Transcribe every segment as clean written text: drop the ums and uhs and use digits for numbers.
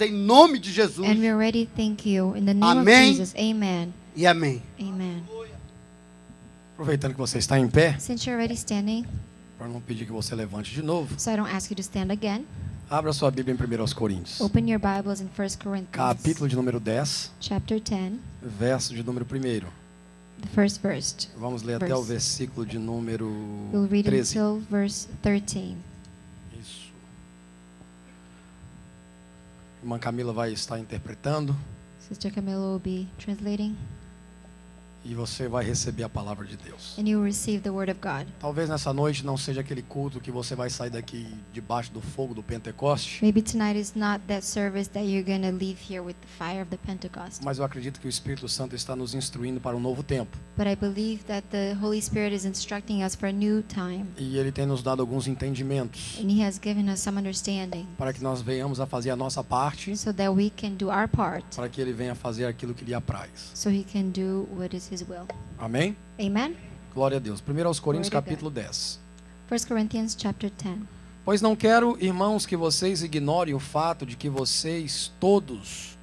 Em nome de Jesus. And we already thank you in the name Amém. of Jesus. Amen. E amém. Amen. Aproveitando que você está em pé, Since you're already standing, para não pedir que você levante de novo, so I don't ask you to stand again, abra sua Bíblia em 1 Coríntios, open your Bibles in 1 Corinthians, capítulo de número 10, chapter 10, verso de número 1. the first verse. Vamos ler até o versículo de número We'll read 13. until verse 13. Isso. Irmã Camila vai estar interpretando Sister Camila will be translating, e você vai receber a palavra de Deus. and you will receive the word of God. Talvez nessa noite não seja aquele culto que você vai sair daqui debaixo do fogo do Pentecoste, Maybe tonight is not that service that you're going to leave here with the fire of the Pentecost. mas eu acredito que o Espírito Santo está nos instruindo para um novo tempo. But I believe that the Holy Spirit is instructing us for a new time. E Ele tem nos dado alguns entendimentos And He has given us some understanding para que nós venhamos a fazer a nossa parte, so that we can do our part, para que Ele venha fazer aquilo que lhe apraz. so He can do what is His will. Amém? Amen? Glória a Deus. 1 Coríntios Glory to capítulo 10. 1 Corinthians chapter 10. Pois não quero, irmãos, que vocês ignorem o fato de que vocês todos...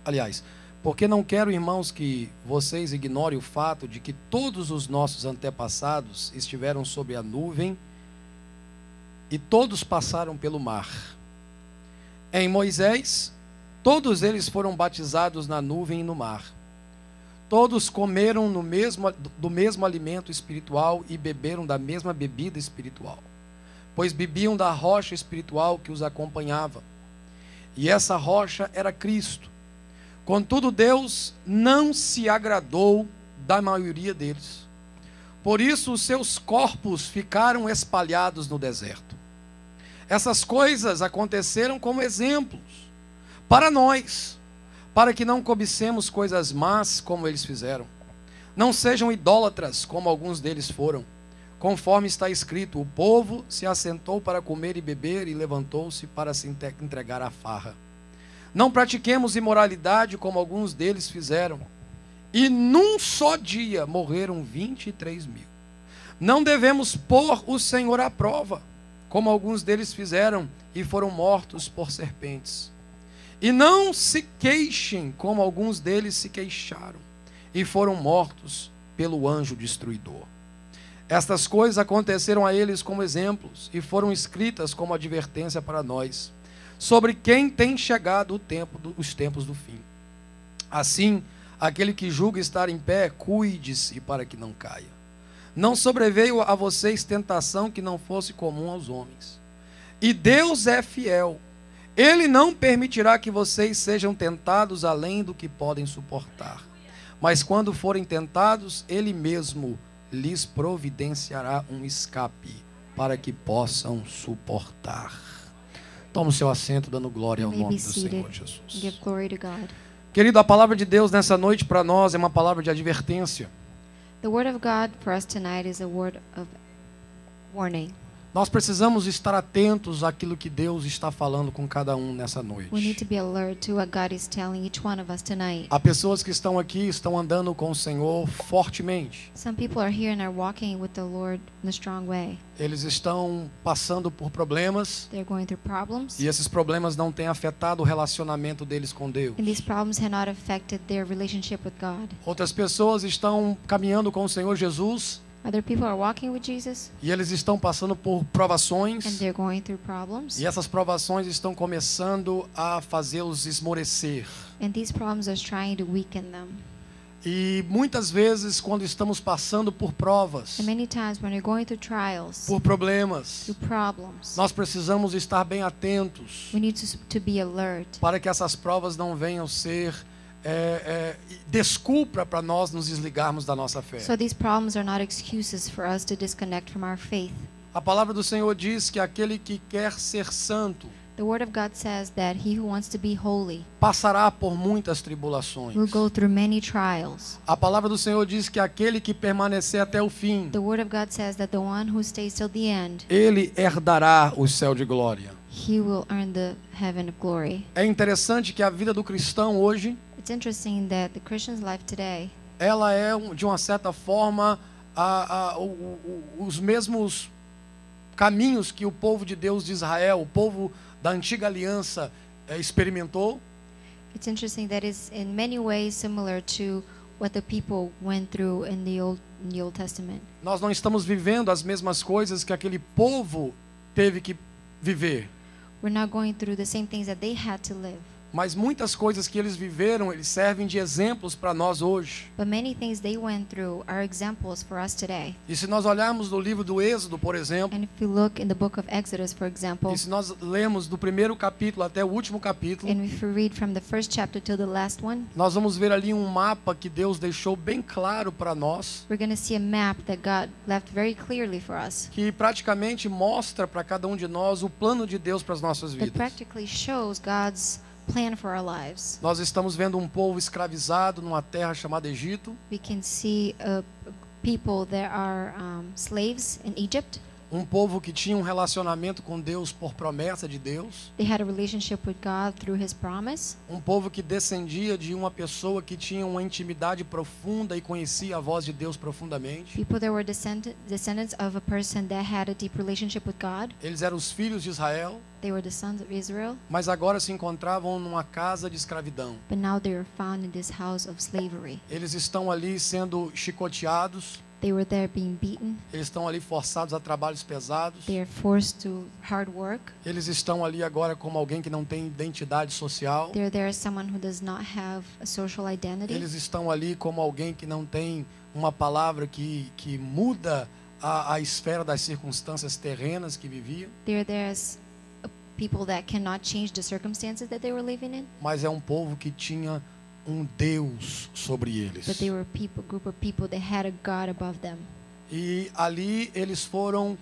Aliás, porque não quero, irmãos, que vocês ignorem o fato de que todos os nossos antepassados estiveram sob a nuvem e todos passaram pelo mar. Em Moisés, todos eles foram batizados na nuvem e no mar. Todos comeram do mesmo alimento espiritual e beberam da mesma bebida espiritual, pois bebiam da rocha espiritual que os acompanhava. E essa rocha era Cristo. Contudo, Deus não se agradou da maioria deles. Por isso, os seus corpos ficaram espalhados no deserto. Essas coisas aconteceram como exemplos para nós, para que não cobicemos coisas más como eles fizeram. Não sejam idólatras como alguns deles foram. Conforme está escrito, o povo se assentou para comer e beber e levantou-se para se entregar à farra. Não pratiquemos imoralidade como alguns deles fizeram. E num só dia morreram 23 mil. Não devemos pôr o Senhor à prova, como alguns deles fizeram e foram mortos por serpentes. E não se queixem, como alguns deles se queixaram, e foram mortos pelo anjo destruidor. Estas coisas aconteceram a eles como exemplos, e foram escritas como advertência para nós, sobre quem tem chegado os tempos do fim. Assim, aquele que julga estar em pé, cuide-se para que não caia. Não sobreveio a vocês tentação que não fosse comum aos homens. E Deus é fiel. Ele não permitirá que vocês sejam tentados além do que podem suportar. Mas quando forem tentados, Ele mesmo lhes providenciará um escape para que possam suportar. Toma o seu assento, dando glória ao You may nome be do seated Senhor and Jesus. give glory to God. Querido, a palavra de Deus nessa noite para nós é uma palavra de advertência. The word of God for us tonight is a word of warning. Nós precisamos estar atentos àquilo que Deus está falando com cada um nessa We need noite. to be alert to what God is telling each one of us tonight. Há pessoas que estão aqui, estão andando com o Senhor fortemente. Some people are here and are walking with the Lord in a strong way. Eles estão passando por problemas They're going through problems, e esses problemas não têm afetado o relacionamento deles com Deus. and these problems have not affected their relationship with God. Outras pessoas estão caminhando com o Senhor Jesus Other people are walking with Jesus, e eles estão passando por and provações they're going through problems, e essas provações estão começando a fazê-los esmorecer. and these problems are trying to weaken them. E muitas vezes, quando estamos passando por provas, And many times when you're going through trials, por problemas, through problems, nós precisamos estar bem atentos we need to be alert para que essas provas não venham ser desculpa para nós nos desligarmos da nossa fé. so these problems are not excuses for us to disconnect from our faith. A palavra do Senhor diz que aquele que quer ser santo The word of God says that he who wants to be holy passará por muitas tribulações. will go through many trials. A palavra do Senhor diz que aquele que permanecer até o fim, The word of God says that the one who stays till the end, ele herdará o céu de glória. he will earn the heaven of glory. É interessante que a vida do cristão hoje, It's interesting that the Christian's life today, ela é, de uma certa forma, os mesmos caminhos que o povo de Deus de Israel, o povo da antiga aliança, experimentou. It's interesting that it's in many ways similar to what the people went through in the Old Testament. Nós não estamos vivendo as mesmas coisas que aquele povo teve que viver. We're not going through the same things that they had to live. Mas muitas coisas que eles viveram, eles servem de exemplos para nós hoje. But many things they went through are examples for us today. E se nós olharmos no livro do Êxodo, por exemplo, And if you look in the book of Exodus, for example, e se nós lemos do primeiro capítulo até o último capítulo, and if you read from the first chapter till the last one, nós vamos ver ali um mapa que Deus deixou bem claro para nós, we're going to see a map that God left very clearly for us. que praticamente mostra para cada um de nós o plano de Deus para as nossas That vidas. practically shows God's plan for our lives. Nós estamos vendo um povo escravizado numa terra chamada Egito, We can see people that are slaves in Egypt. um povo que tinha um relacionamento com Deus por promessa de Deus, They had a relationship with God through His promise. um povo que descendia de uma pessoa que tinha uma intimidade profunda e conhecia a voz de Deus profundamente. People that were descendants of a person that had a deep relationship with God. Eles eram os filhos de Israel, They were the sons of Israel, mas agora se encontravam numa casa de escravidão. but now they are found in this house of slavery. Eles estão ali sendo chicoteados, They were there being beaten. eles estão ali forçados a trabalhos pesados. They are forced to hard work. Eles estão ali agora como alguém que não tem identidade social. They're there as someone who does not have a social identity. Eles estão ali como alguém que não tem uma palavra que muda a esfera das circunstâncias terrenas que viviam. They're there as people that cannot change the circumstances that they were living in. Mas é um povo que tinha um Deus sobre eles. But they were a group of people that had a God above them. E ali eles foram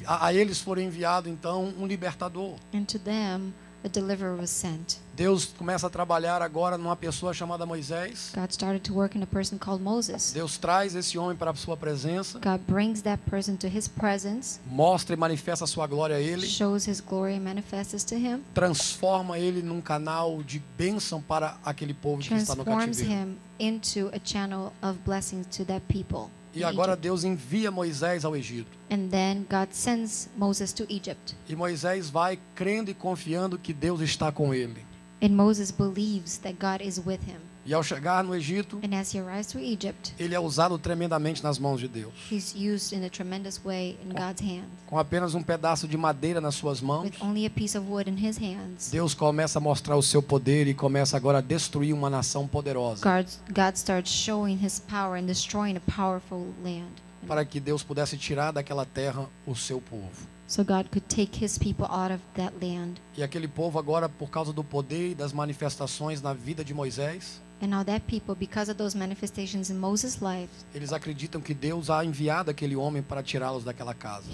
a eles foi enviado então um libertador. And to them, a deliverer was sent. Deus começa a trabalhar agora numa pessoa chamada Moisés. God started to work in a person called Moses. Deus traz esse homem para a sua presença, God brings that person to His presence, mostra e manifesta a sua glória a ele, shows His glory and manifests to him, transforma ele num canal de bênção para aquele povo que está no transforms cativeiro. him into a channel of blessings to that people. E in agora Egypt. Deus envia Moisés ao Egito. And then God sends Moses to Egypt. E Moisés vai crendo e confiando que Deus está com ele. And Moses believes that God is with him. E ao chegar no Egito, And as he arrives to Egypt, ele é usado tremendamente nas mãos de Deus. he's used in a tremendous way in God's hand. Com apenas um pedaço de madeira nas suas mãos, With only a piece of wood in his hands, Deus começa a mostrar o seu poder e começa agora a destruir uma nação poderosa, God starts showing his power and destroying a powerful land. para que Deus pudesse tirar daquela terra o seu povo. So God could take his people out of that land. E aquele povo agora, por causa do poder e das manifestações na vida de Moisés, And now that people, because of those manifestations in Moses' life, eles acreditam que Deus ha enviado aquele homem para tirá-los daquela casa.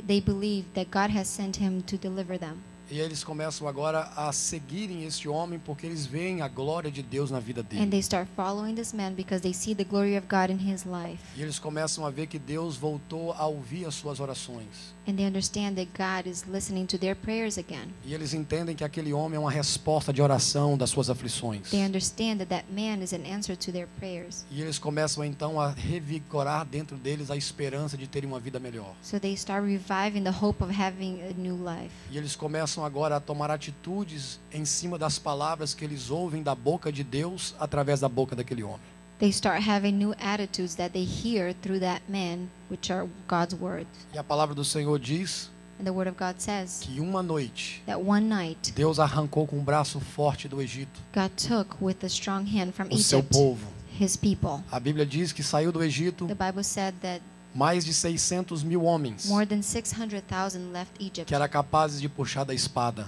they believe that God has sent him to deliver them. E eles começam agora a seguirem este homem porque eles veem a glória de Deus na vida And dele. they start following this man because they see the glory of God in his life. E eles começam a ver que Deus voltou a ouvir as suas orações. And they understand that God is listening to their prayers again. E eles entendem que aquele homem é uma resposta de oração das suas aflições. They understand that that man is an answer to their prayers. E eles começam então a revigorar dentro deles a esperança de terem uma vida melhor. So they start reviving the hope of having a new life. E eles começam agora a tomar atitudes em cima das palavras que eles ouvem da boca de Deus através da boca daquele homem. They start having new attitudes that they hear through that man, which are God's word. E a palavra do Senhor diz And the word of God says que uma noite that one night Deus arrancou com um braço forte do Egito God took with a strong hand from o seu Egypt povo. his people. A Bíblia diz que saiu do Egito The Bible said that mais de 600 mil homens more than 600,000 left Egypt que eram capazes de puxar da espada,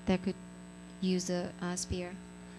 that could use a spear.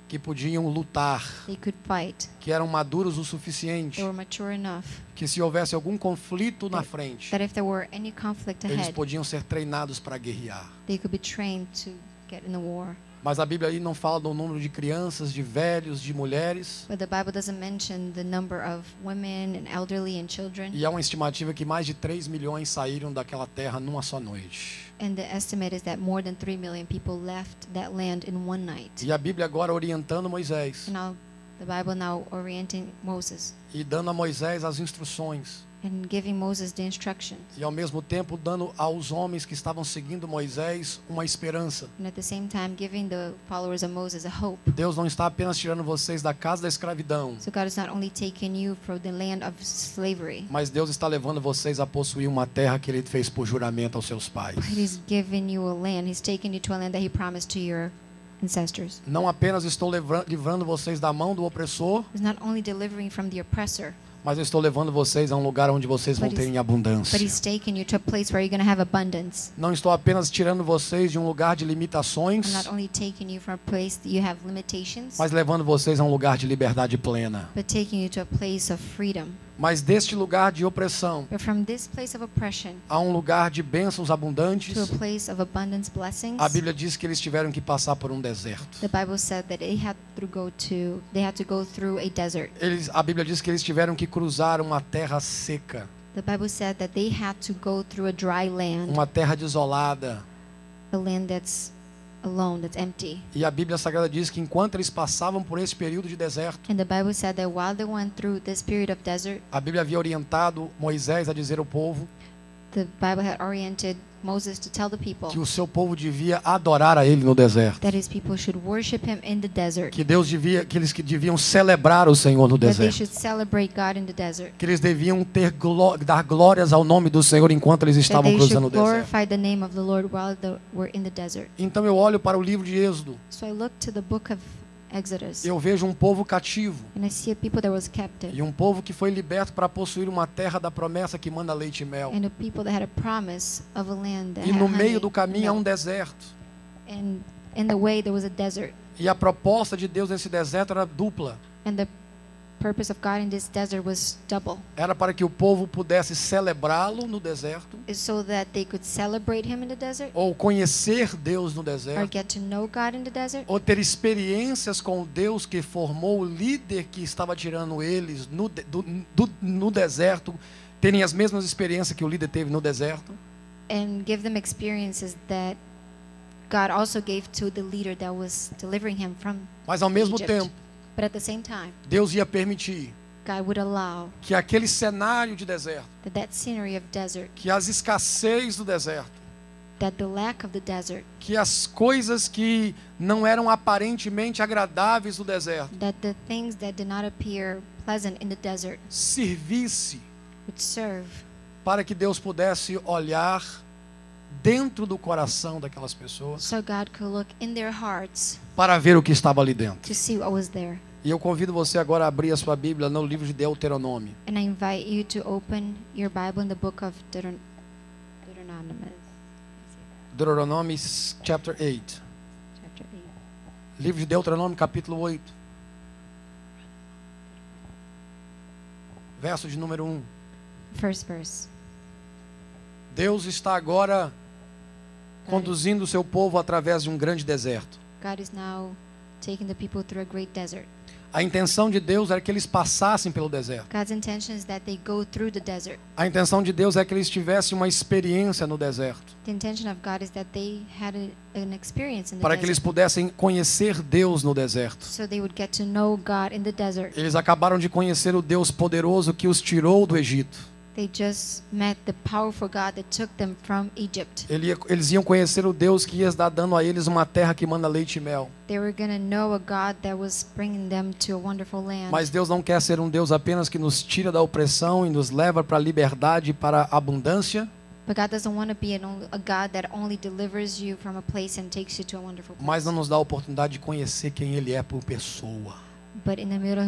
que podiam lutar, They could fight. que eram maduros o suficiente, They were mature enough que se houvesse algum conflito na frente, that if there were any conflict eles ahead, podiam ser treinados para guerrear. they could be trained to get in the war. Mas a Bíblia aí não fala do número de crianças, de velhos, de mulheres. But the Bible doesn't mention the number of women and elderly and children. E há uma estimativa que mais de 3 milhões saíram daquela terra numa só noite. And the estimate is that more than 3 million people left that land in one night. E a Bíblia agora orientando Moisés And now the Bible now orienting Moses e dando a Moisés as instruções and giving Moses the instructions. E ao mesmo tempo dando aos homens que estavam seguindo Moisés uma esperança. And at the same time giving the followers of Moses a hope. Deus não está apenas tirando vocês da casa da escravidão, So God is not only taking you from the land of slavery, mas Deus está levando vocês a possuir uma terra que Ele fez por juramento aos seus pais. but He's giving you a land. He's taking you to a land that He promised to your ancestors. Não apenas estou livrando vocês da mão do opressor, He's not only delivering from the oppressor, mas eu estou levando vocês a um lugar onde vocês vão But ter he's- em abundância. but He's taking you to a place where you're going to have abundance. Não estou apenas tirando vocês de um lugar de I'm limitações, not only taking you from a place that you have limitations, mas levando vocês a um lugar de liberdade plena. but taking you to a place of freedom. Mas deste lugar de opressão But from this place of oppression a um lugar de bênçãos abundantes, to a place of abundance blessings, a Bíblia diz que eles tiveram que passar por um deserto. the Bible said that they had to go through a desert. A Bíblia diz que eles tiveram que cruzar uma terra seca, The Bible said that they had to go through a dry land, uma terra desolada. a land that's alone, that's empty. E a Bíblia Sagrada diz que enquanto eles passavam por esse período de deserto, And the Bible said that while they went through this period of desert, a Bíblia havia orientado Moisés a dizer ao povo the Bible had oriented Moses to tell the people que o seu povo devia adorar a ele no deserto. that his people should worship him in the desert, Que eles que deviam celebrar o Senhor no that they deserto. should celebrate God in the desert, Que eles deviam dar glórias ao nome do Senhor enquanto eles that estavam they cruzando o should deserto. glorify the name of the Lord while they were in the desert. Então eu olho para o livro de Êxodo, So I look to the book of Exodus, eu vejo um povo cativo and I see a people that was captive, e um povo que foi liberto para possuir uma terra da promessa que manda leite e mel. and a people that had a promise of a land that E had no honey meio do and caminho há um milk. deserto. And in the way there was a desert, E a proposta de Deus nesse deserto era dupla. and the purpose of God in this desert was double. Era para que o povo pudesse celebrá-lo no deserto, Is so that they could celebrate him in the desert, ou conhecer Deus no or deserto, get to know God in the desert, ou ter experiências com o Deus que formou o líder que estava tirando eles no deserto, terem as mesmas experiências que o líder teve no deserto. and give them experiences that God also gave to the leader that was delivering him from Mas ao mesmo Egypt. tempo, But at the same time, Deus ia permitir God would allow que aquele cenário de deserto, that scenery of desert, que as escassez do deserto, that the lack of the desert, que as coisas que não eram aparentemente agradáveis do deserto, that the things that did not appear pleasant in the desert servisse would serve para que Deus pudesse olhar dentro do coração daquelas pessoas so God could look in their hearts para ver o que estava ali dentro. to see what was there. E eu convido você agora a abrir a sua Bíblia no livro de Deuteronômio. And I invite you to open your Bible in the book of Deuteronomy. Deuteronômio chapter 8. Chapter 8. Livro de Deuteronômio capítulo 8. Verso de número 1. First verse. Deus está agora conduzindo o seu povo através de um grande deserto. God is now taking the people through a great desert. A intenção de Deus era que eles passassem pelo deserto. God's intention is that they go through the desert. A intenção de Deus é que eles tivessem uma experiência no deserto, The intention of God is that they had an experience in the para que eles desert, pudessem conhecer Deus no deserto. so they would get to know God in the desert. Eles acabaram de conhecer o Deus poderoso que os tirou do Egito. They just met the powerful God that took them from Egypt. Eles iam conhecer o Deus que ia estar dando a eles uma terra que manda leite e mel. They were going to know a God that was bringing them to a wonderful land. Mas Deus não quer ser um Deus apenas que nos tira da opressão e nos leva para a liberdade e para a abundância, But God doesn't want to be a God that only delivers you from a place and takes you to a wonderful place. mas não nos dá a oportunidade de conhecer quem Ele é por pessoa. But in the middle, He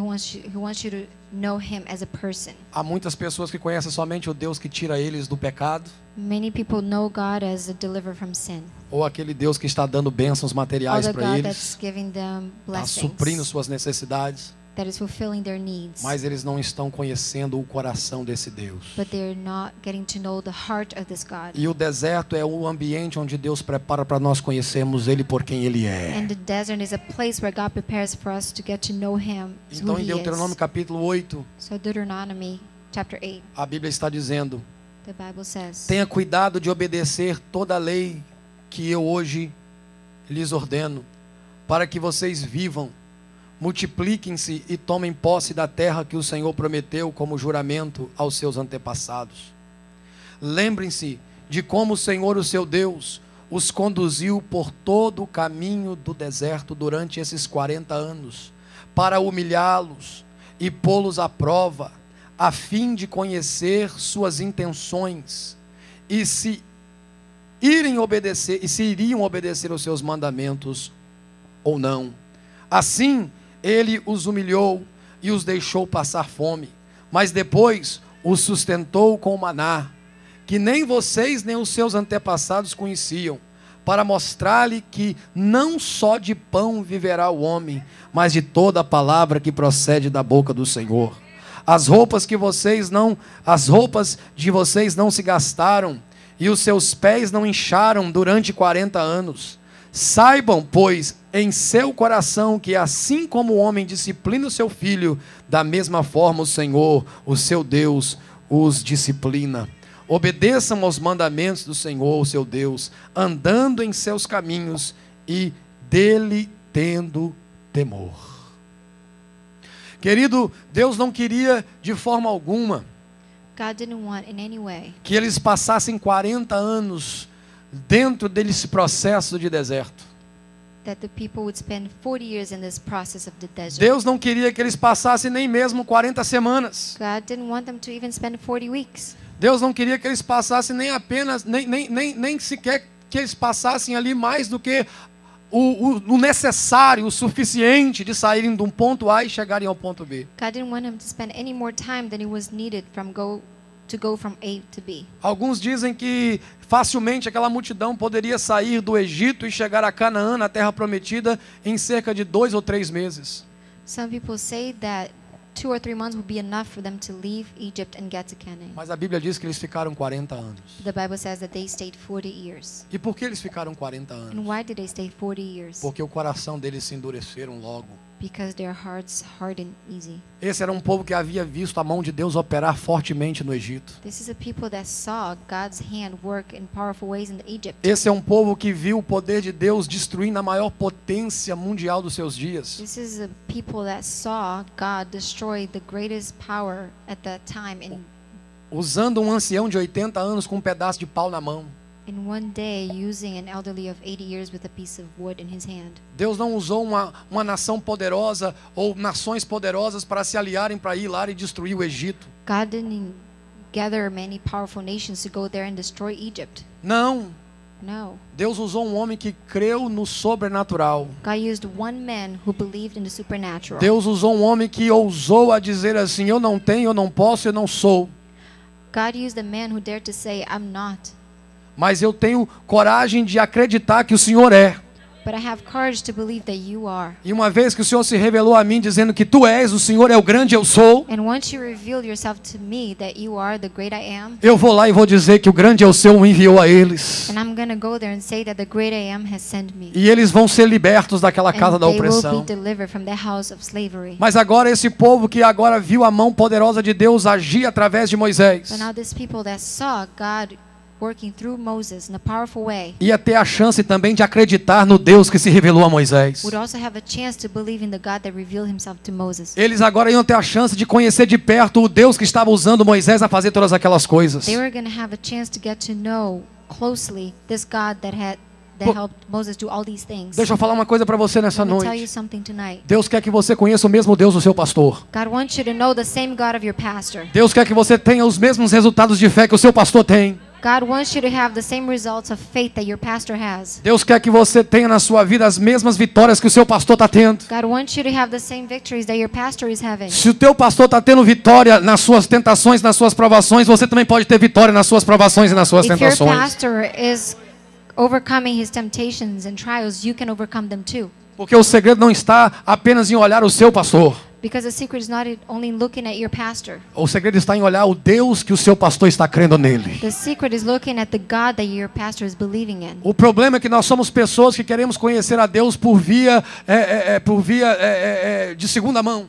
wants you to know Him as a person. Há muitas pessoas que conhecem somente o Deus que tira eles do pecado, Many people know God as a deliverer from sin, ou aquele Deus que está dando bênçãos or materiais the para God eles, that's giving them está suprindo blessings, suas necessidades, that is fulfilling their needs. mas eles não estão conhecendo o coração desse Deus. But they're not getting to know the heart of this God. E o deserto é o ambiente onde Deus prepara para nós conhecermos Ele por quem Ele é. And the desert is a place where God prepares for us to get to know Him, who Então, em He Deuteronômio is. capítulo 8, So Deuteronomy chapter 8, a Bíblia está dizendo: the Bible says, tenha cuidado de obedecer toda a lei que eu hoje lhes ordeno, para que vocês vivam, multipliquem-se e tomem posse da terra que o Senhor prometeu como juramento aos seus antepassados. Lembrem-se de como o Senhor, o seu Deus, os conduziu por todo o caminho do deserto durante esses 40 anos, para humilhá-los e pô-los à prova, a fim de conhecer suas intenções e se iriam obedecer aos seus mandamentos ou não. Assim, ele os humilhou e os deixou passar fome, mas depois os sustentou com maná, que nem vocês nem os seus antepassados conheciam, para mostrar-lhe que não só de pão viverá o homem, mas de toda a palavra que procede da boca do Senhor. As roupas de vocês não se gastaram, e os seus pés não incharam durante 40 anos. Saibam, pois, em seu coração que assim como o homem disciplina o seu filho, da mesma forma o Senhor, o seu Deus, os disciplina. Obedeçam aos mandamentos do Senhor, o seu Deus, andando em seus caminhos e dele tendo temor. Querido, Deus não queria de forma alguma God didn't want in any way que eles passassem 40 anos dentro desse processo de deserto. that the people would spend 40 years in this process of the desert. Deus não queria que eles passassem nem mesmo 40 semanas. God didn't want them to even spend 40 weeks. Deus não queria que eles passassem nem sequer que eles passassem ali mais do que o necessário, o suficiente de saírem de um ponto A e chegarem ao ponto B. God didn't want him to spend any more time than it was needed to go from A to B. Alguns dizem que facilmente aquela multidão poderia sair do Egito e chegar a Canaã, na terra prometida, em cerca de 2 ou 3 meses. Some people say that 2 or 3 months would be enough for them to leave Egypt and get to Canaan. Mas a Bíblia diz que eles ficaram 40 anos. The Bible says that they stayed 40 years. E por que eles ficaram 40 And anos? why did they stay 40 years? Porque o coração deles se endureceram logo. Because their hearts hardened easy. Esse era um povo que havia visto a mão de Deus operar fortemente no Egito. This is a people that saw God's hand work in powerful ways in Egypt. Esse é um povo que viu o poder de Deus destruindo a maior potência mundial dos seus dias. This is a people that saw God destroy the greatest power at that time Usando um ancião de 80 anos com um pedaço de pau na mão. in one day, using an elderly of 80 years with a piece of wood in his hand. Deus não usou uma nação poderosa ou nações poderosas para se aliarem para ir lá e destruir o Egito. God didn't gather many powerful nations to go there and destroy Egypt. Não. No. Deus usou um homem que creu no sobrenatural. God used one man who believed in the supernatural. Deus usou um homem que ousou a dizer assim: eu não tenho, eu não posso, eu não sou. God used a man who dared to say, I'm not. Mas eu tenho coragem de acreditar que o Senhor é. But I have courage to believe that you are. E uma vez que o Senhor se revelou a mim dizendo que tu és, o Senhor é o grande eu sou, And once you revealed yourself to me that you are the great I am, eu vou lá e vou dizer que o grande eu sou o enviou a eles. and I'm going to go there and say that the great I am has sent me. E eles vão ser libertos daquela casa And da they will opressão. be delivered from the house of slavery. Mas agora esse povo que agora viu a mão poderosa de Deus agir através de Moisés, But now this people that saw God working through Moses in a powerful way ia ter a chance também de acreditar no Deus que se revelou a Moisés. would also have a chance to believe in the God that revealed himself to Moses. Eles agora iam ter a chance de conhecer de perto o Deus que estava usando Moisés a fazer todas aquelas coisas. They were going to have a chance to get to know closely this God that helped Moses do all these things. Deixa eu falar uma coisa para você nessa Let me tell you noite. something tonight. Deus quer que você conheça o mesmo Deus do seu pastor. God wants you to know the same God of your pastor. Deus quer que você tenha os mesmos resultados de fé que o seu pastor tem. God wants you to have the same results of faith that your pastor has. Deus quer que você tenha na sua vida as mesmas vitórias que o seu pastor está tendo. God wants you to have the same victories that your pastor is having. Se o teu pastor está tendo vitória nas suas tentações, nas suas provações, você também pode ter vitória nas suas provações e nas suas If your tentações. pastor is overcoming his temptations and trials, you can overcome them too. Porque o segredo não está apenas em olhar o seu pastor. Because the secret is not only looking at your pastor. O segredo está em olhar o Deus que o seu pastor está crendo nele. The secret is looking at the God that your pastor is believing in. O problema é que nós somos pessoas que queremos conhecer a Deus por via de segunda mão.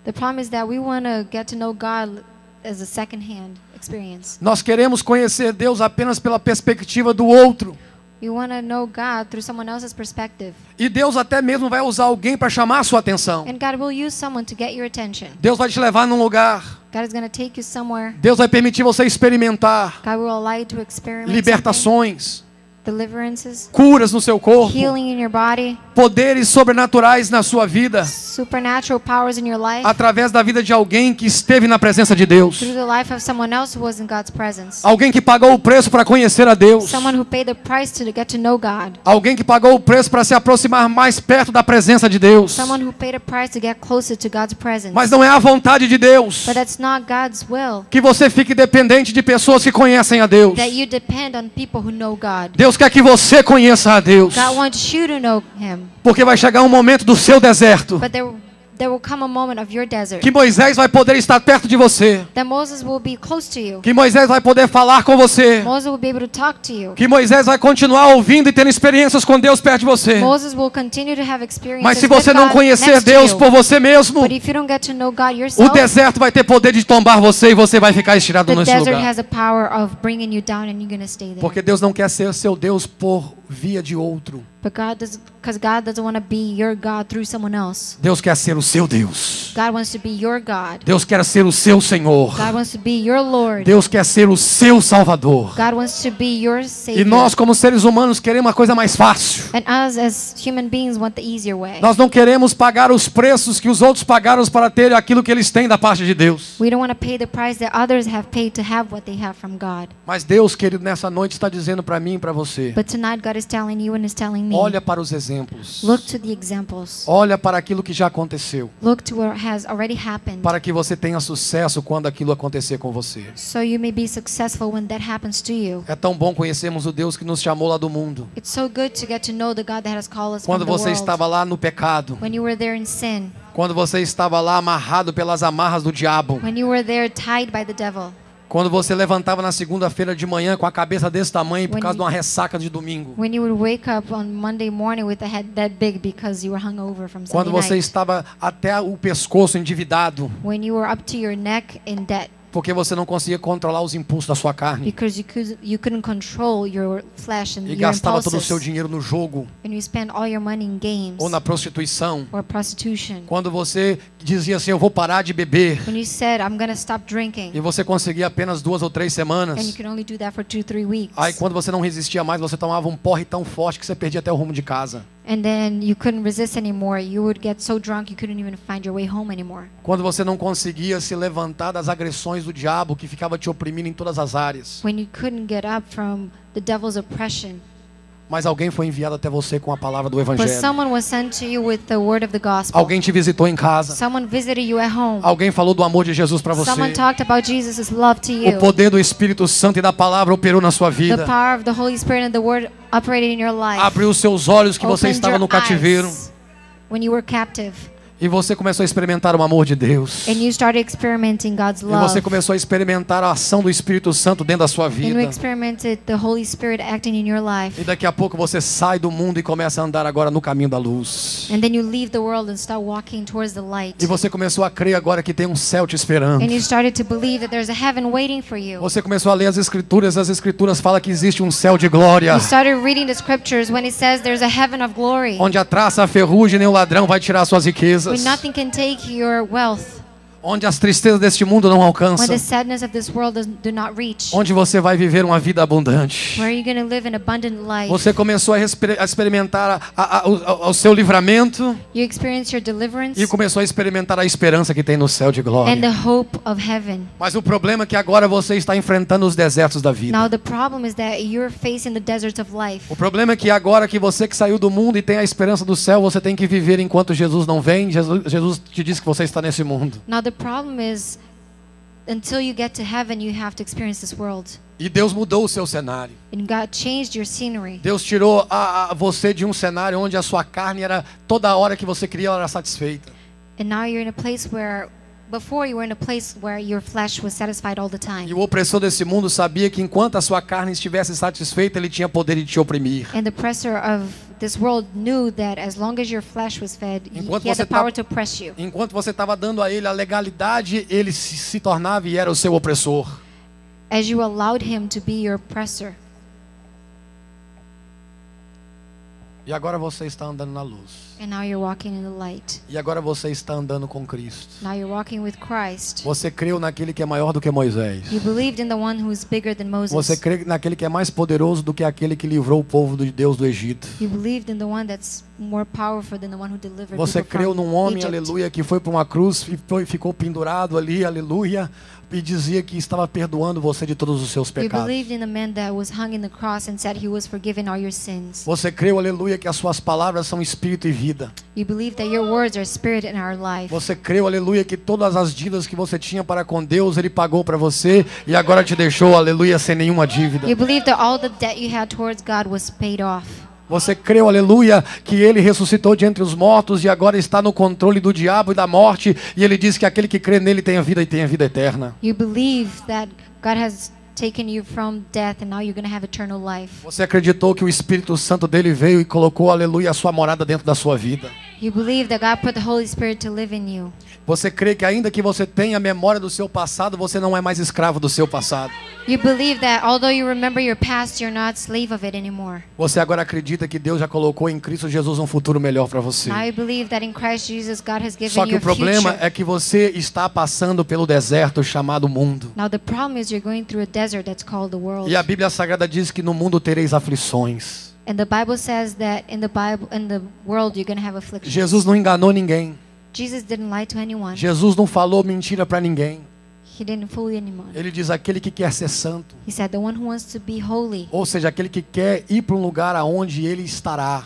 The problem is that we want to get to know God as a second-hand experience. Nós queremos conhecer Deus apenas pela perspectiva do outro. You want to know God through someone else's perspective. E Deus até mesmo vai usar alguém para chamar a sua atenção. And God will use someone to get your attention. Deus vai te levar num lugar. God is going to take you somewhere. Deus vai permitir você experimentar God will allow you to experiment libertações, deliverances, curas no seu corpo, healing in your body, poderes sobrenaturais na sua vida, supernatural powers in your life, através da vida de alguém que esteve na presença de Deus. through the life of someone else who was in God's presence. Alguém que pagou o preço para conhecer a Deus. Someone who paid the price to get to know God. Alguém que pagou o preço para se aproximar mais perto da presença de Deus. Someone who paid a price to get closer to God's presence. Mas não é a vontade de Deus But that's not God's will. que você fique dependente de pessoas que conhecem a Deus. That you depend on people who know God. Deus quer que você conheça a Deus. God wants you to know Him. Porque vai chegar um momento do seu deserto But there will come a moment of your desert que Moisés vai poder estar perto de você. that Moses will be close to you. Que Moisés vai poder falar com você. Moses will be able to talk to you. Que Moisés vai continuar ouvindo e tendo experiências com Deus perto de você. Moses will continue to have experiences Mas se with você não God conhecer next to Deus you. por você mesmo, But if you don't get to know God o yourself, deserto vai ter poder de tombar você e você vai ficar estirado the nesse desert lugar. has a power of bringing you down and you're going to stay there. Porque Deus não quer ser seu Deus por via de outro. But because God doesn't want to be your God through someone else. Deus quer ser o seu Deus. God wants to be your God. Deus quer ser o seu Senhor. God wants to be your Lord. Deus quer ser o seu Salvador. God wants to be your E Savior. nós, como seres humanos, queremos uma coisa mais fácil. And us as human beings want the easier way. Nós não queremos pagar os preços que os outros pagaram para ter aquilo que eles têm da parte de Deus. We don't want to pay the price that others have paid to have what they have from God. Mas Deus, querido, nessa noite está dizendo para mim e para você: But tonight God is telling you and is telling me. olha para os exemplos. Look to the examples. Olha para aquilo que já aconteceu. Look to what has already happened. Para que você tenha sucesso quando aquilo acontecer com você. So you may be successful when that happens to you. É tão bom conhecermos o Deus que nos chamou lá do mundo. It's so good to get to know the God that has called us Quando from the você world. estava lá no pecado. When you were there in sin. Quando você estava lá amarrado pelas amarras do diabo. When you were there tied by the devil. Quando você levantava na segunda-feira de manhã com a cabeça desse tamanho por When causa de uma ressaca de domingo. When you would wake up on Monday morning with a head that big because you were hungover from Sunday Quando você night. estava até o pescoço endividado. When you were up to your neck in debt. Porque você não conseguia controlar os impulsos da sua carne. Because you couldn't control your flesh and E your gastava todo o seu impulses. dinheiro no jogo. And you spend all your money in games. Ou na prostituição. Or prostitution. Quando você dizia assim, eu vou parar de beber. When you said, I'm gonna stop drinking. E você conseguia apenas 2 ou 3 semanas. And you can only do that for 2-3 weeks. Aí quando você não resistia mais, você tomava um porre tão forte que você perdia até o rumo de casa. And then you couldn't resist anymore. You would get so drunk you couldn't even find your way home anymore. Quando você não conseguia se levantar das agressões do diabo que ficava te oprimindo em todas as áreas. When you couldn't get up from the devil's oppression. Mas alguém foi enviado até você com a palavra do But Evangelho. someone was sent to you with the word of the gospel. Alguém te visitou em casa. Someone visited you at home. Alguém falou do amor de Jesus para você. Someone talked about Jesus' love to O you. poder do Espírito Santo e da palavra operou na sua The vida. power of the Holy Spirit and the word operated in your life. Abriu os seus olhos que você Opened estava your no cativeiro. eyes when you were captive. E você começou a experimentar o amor de Deus. And you started experimenting God's E love. você começou a experimentar a ação do Espírito Santo dentro da sua And you vida. experimented the Holy Spirit acting in your life. E daqui a pouco você sai do mundo e começa a andar agora no caminho da luz. And then you leave the world and start walking towards the light. E você começou a crer agora que tem um céu te esperando. And you started to believe that there's a heaven waiting for you. Você começou a ler as escrituras falam que existe um céu de glória. You started reading the scriptures when it says there's a heaven of glory. Onde a traça, a ferrugem nem o ladrão vai tirar suas riquezas. When nothing can take your wealth. Onde as tristezas deste mundo não When alcançam. the sadness of this world do not reach. Onde você vai viver uma vida abundante. Where are you going to live an abundant life? Você começou a experimentar o seu livramento. You experience your deliverance E começou a experimentar a esperança que tem no céu de glória. and the hope of heaven. Mas o problema é que agora você está enfrentando os desertos da vida. Now the problem is that you're facing the deserts of life. O problema é que agora que você que saiu do mundo e tem a esperança do céu, você tem que viver enquanto Jesus não vem. Jesus te disse que você está nesse mundo. Now the problem is until you get to heaven you have to experience this world. E Deus mudou o seu cenário. And God changed your scenery. Deus tirou você de um cenário onde a sua carne era toda hora que você queria ela era satisfeita. And now you're in a place where before you were in a place where your flesh was satisfied all the time. E o opressor desse mundo sabia que enquanto a sua carne estivesse satisfeita, ele tinha poder de te oprimir. And the oppressor of this world knew that as long as your flesh was fed, Enquanto he had você the power to oppress you. Enquanto você estava dando a ele a legalidade, ele se tornava e era o seu opressor. As you allowed him to be your oppressor. E agora você está andando na luz. And now you're walking in the light. E agora você está andando com Cristo. Now you're walking with Christ. Você creu naquele que é maior do que Moisés. You believed in the one who is bigger than Moses. Você crê naquele que é mais poderoso do que aquele que livrou o povo de Deus do Egito. You believed in the one that's more powerful than the one who delivered Você people creu from num homem, Egypt. aleluia, que foi para uma cruz e ficou pendurado ali, aleluia, e dizia que estava perdoando você de todos os seus You pecados. believed in a man that was hung in the cross and said he was forgiven all your sins. Você creu, aleluia, que as suas palavras são espírito e vida. You believe that your words are spirit in our life. Você creu, aleluia, que todas as dívidas que você tinha para com Deus, Ele pagou para você e agora te deixou, aleluia, sem nenhuma dívida. You believe that all the debt you had towards God was paid off. Você creu, aleluia, que Ele ressuscitou de entre os mortos e agora está no controle do diabo e da morte. E Ele diz que aquele que crê nele tem a vida e tem a vida eterna. You believe that God has taken you from death and now you're going to have eternal life. Você acreditou que o Espírito Santo dele veio e colocou, aleluia, a sua morada dentro da sua vida. You believe that God put the Holy Spirit to live in you. Você crê que ainda que você tenha memória do seu passado, você não é mais escravo do seu passado. You believe that although you remember your past, you're not slave of it anymore. Você agora acredita que Deus já colocou em Cristo Jesus um futuro melhor para você. Now you believe that in Christ Jesus God has given Só que you o a problema future. é que você está passando pelo deserto chamado mundo. Now the problem is you're going through a desert that's called the world. E a Bíblia Sagrada diz que no mundo tereis aflições. And the Bible says that in the world you're going to have affliction. Jesus não enganou ninguém. Jesus didn't lie to anyone. Jesus não falou mentira para ninguém. He didn't fool anyone. Ele diz aquele que quer ser santo. He said the one who wants to be holy. Ou seja, aquele que quer ir para um lugar aonde ele estará.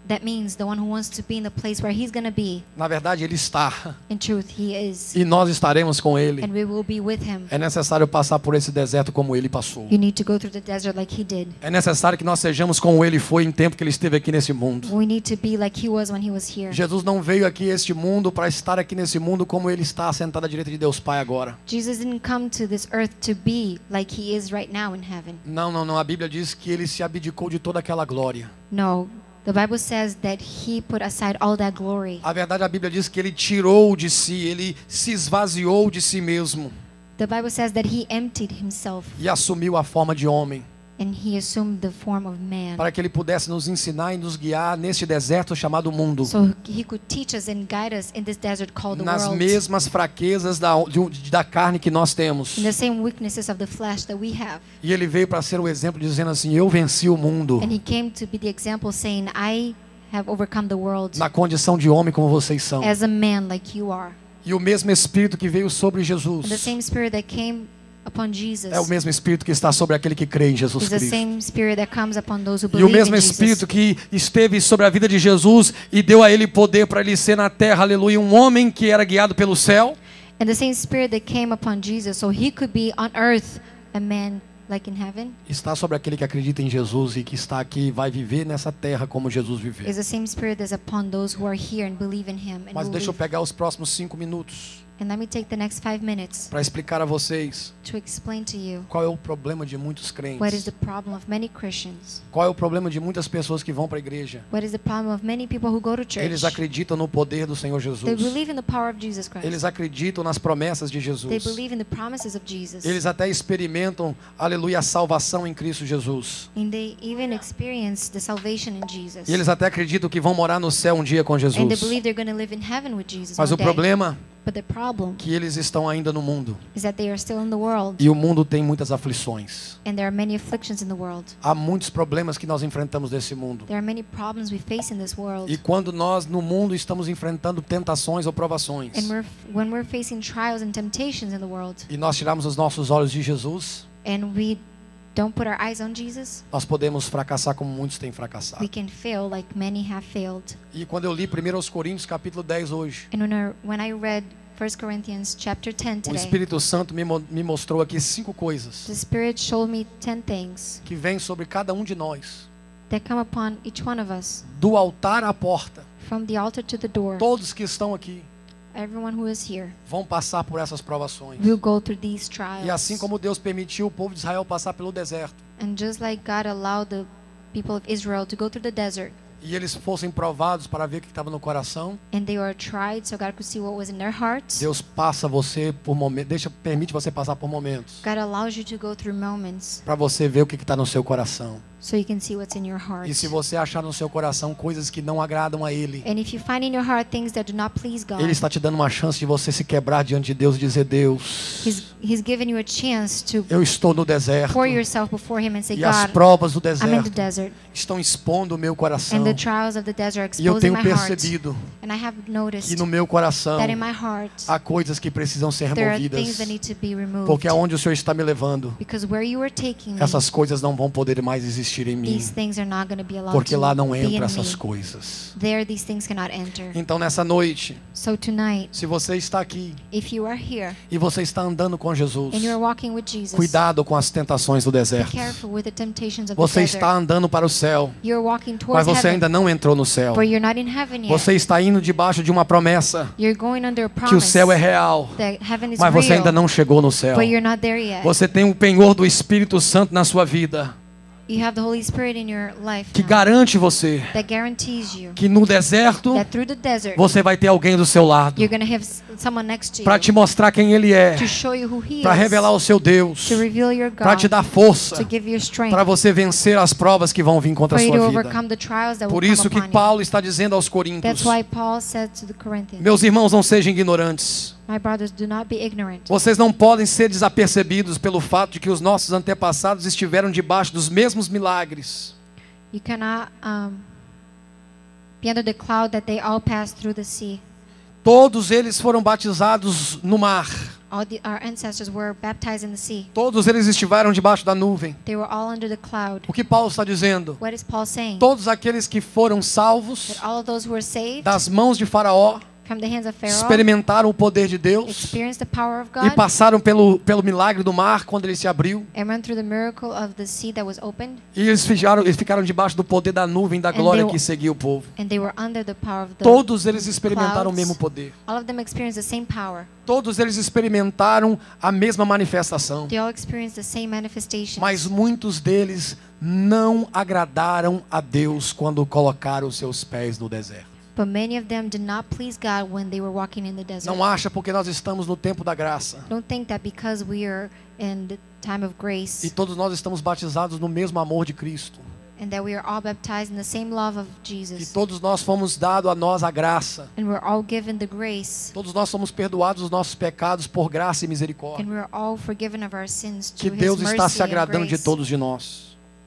That means the one who wants to be in the place where he's going to be. Na verdade, ele está. In truth, he is. E nós estaremos com ele. And we will be with him. É necessário passar por esse deserto como ele passou. You need to go through the desert like he did. É necessário que nós sejamos como ele foi em tempo que ele esteve aqui nesse mundo. We need to be like he was when he was here. Jesus não veio aqui a este mundo para estar aqui nesse mundo como ele está sentado à direita de Deus Pai agora. Jesus didn't come to this earth to be like he is right now in heaven. Não. A Bíblia diz que ele se abdicou de toda aquela glória. No. The Bible says that he put aside all that glory. A verdade, a Bíblia diz que ele tirou de si, ele se esvaziou de si mesmo The Bible says that he emptied himself e assumiu a forma de homem, and he assumed the form of man. para que ele pudesse nos ensinar e nos guiar neste deserto chamado mundo, So he could teach us and guide us in this desert called the nas world. mesmas fraquezas da carne que nós temos. In the same weaknesses of the flesh that we have. E ele veio para ser o exemplo dizendo assim: eu venci o mundo And he came to be the example saying, I have overcome the world na condição de homem como vocês são. as a man like you are. E o mesmo Espírito que veio sobre And the Jesus same spirit that came upon Jesus é o mesmo Espírito que está sobre aquele que crê em Jesus is the Cristo. same spirit that comes upon those who E o believe mesmo in Espírito Jesus. que esteve sobre a vida de Jesus e deu a ele poder para ele ser na terra, aleluia, um homem que era guiado pelo céu, And the same spirit that came upon Jesus so he could be on earth a man like in heaven está sobre aquele que acredita em Jesus e que está aqui e vai viver nessa terra como Jesus viveu. is the same spirit that's upon those who are here and believe in him. Mas And, deixa eu believe. pegar os próximos 5 minutos And let me take the next 5 minutes para explicar a vocês to explain to you qual é o problema de muitos what is crentes. the problem of many Christians. Qual é o problema de muitas pessoas que vão para a igreja? What is the problem of many people who go to church? Eles acreditam no poder do Senhor They Jesus. believe in the power of Jesus Christ. Eles acreditam nas promessas de They Jesus. believe in the promises of Jesus. Eles até experimentam, aleluia, a salvação em Cristo Jesus. And they even experience the salvation in Jesus. E eles até acreditam que vão morar no céu um dia com And they Jesus. believe they're going to live in heaven with Jesus Mas one o day. problema But the problem é que eles estão ainda no mundo. is that they are still in the world. E o mundo tem muitas aflições. And there are many afflictions in the world. Há muitos problemas que nós enfrentamos nesse mundo. There are many problems we face in this world. E quando nós no mundo estamos enfrentando tentações ou provações, And when we're facing trials and temptations in the world, e nós tirarmos os nossos olhos de Jesus, and we don't put our eyes on Jesus, nós podemos fracassar como muitos têm we fracassado. can fail like many have failed. E quando eu li 1 Coríntios capítulo 10 hoje, And when I read 1 Corinthians chapter 10 o today, Espírito Santo me mostrou aqui 5 coisas the Spirit showed me 10 things que vêm sobre cada um de nós, that come upon each one of us, do altar à porta. from the altar to the door. Todos que estão aqui Everyone who is here vão passar por essas provações. will go through these trials. E assim como Deus permitiu o povo de Israel passar pelo deserto, And just like God allowed the people of Israel to go through the desert, e eles fossem provados para ver o que estava no coração, and they were tried so God could see what was in their hearts, Deus passa você por momentos, permite você passar por momentos, God allows you to go through moments para você ver o que está no seu coração. so you can see what's in your heart. E se você achar no seu coração coisas que não agradam a Ele, And if you find in your heart things that do not please God, Ele está te dando uma chance de você se quebrar diante de Deus e dizer: Deus, He's given you a chance to eu estou no deserto pour yourself before Him and say, e as God, provas do I'm in the deserto desert, estão expondo o meu coração. and the trials of the desert are E eu exposing tenho my heart. percebido And I have que noticed no meu coração that in my heart há coisas que precisam ser there are things removidas, that need to be removed. porque aonde o Senhor está me levando, Because where you are taking me, essas coisas não vão poder mais existir em mim, these things are not going to be allowed porque lá to não be in entram essas me. coisas. There these things cannot enter. Então nessa noite, So tonight, se você está aqui if you are here e você está andando com Jesus, and you're walking with Jesus, cuidado com as tentações do be deserto. careful with the temptations of Você the está desert. andando para o céu, You're walking mas towards você heaven, ainda não entrou no céu. but you're not in heaven yet. Você está indo debaixo de uma promessa You're going under a que o promise céu é real, that heaven is mas você real, ainda não chegou no céu. but you're not there yet. Você tem o penhor do Espírito Santo na sua vida, You have the Holy Spirit in your life que now garante você that guarantees you que no deserto that through the desert você vai ter alguém do seu lado you're going to have someone next to para you te mostrar quem Ele é, to show you who He para is, revelar o seu Deus, to reveal your para te God, dar força, to give you strength, para você vencer as provas que vão vir contra for a you to sua vida. overcome the trials that will Por come isso que upon you. Paulo está dizendo aos That's Coríntios: why Paul said to the Corinthians, meus irmãos, não sejam ignorantes. my brothers, do not be ignorant. Vocês não podem ser desapercebidos pelo fato de que os nossos antepassados estiveram debaixo dos mesmos milagres. You cannot be under the cloud that they all passed through the sea. Todos eles foram batizados no mar. Our ancestors were baptized in the sea. Todos eles estiveram debaixo da nuvem. They were all under the cloud. O que Paulo está dizendo? What is Paul saying? Todos aqueles que foram salvos That all of those who were saved das mãos de Faraó from the hands of Pharaoh experimentaram o poder de Deus experienced the power of e God passaram pelo milagre do mar quando ele se abriu. and went through the miracle of the sea that was opened, E eles ficaram debaixo do poder da nuvem da glória que seguia o povo. and they were under the power of the Todos eles experimentaram o clouds. mesmo poder. All of them experienced the same power. Todos eles experimentaram a mesma manifestação. They all experienced the same manifestations. Mas muitos deles não agradaram a Deus quando colocaram os seus pés no deserto. But many of them did not please God when they were walking in the desert. Não acha porque nós estamos no tempo da graça. Don't think that because we are in the time of E grace todos nós estamos batizados no mesmo amor de Cristo. and that we are all baptized in the same love of E Jesus. todos nós fomos dado a nós a graça. And we're all given the grace. Todos nós somos perdoados os nossos pecados por graça e misericórdia. And we're all forgiven of our sins Que to His Deus está mercy se and agradando de grace. todos de nós.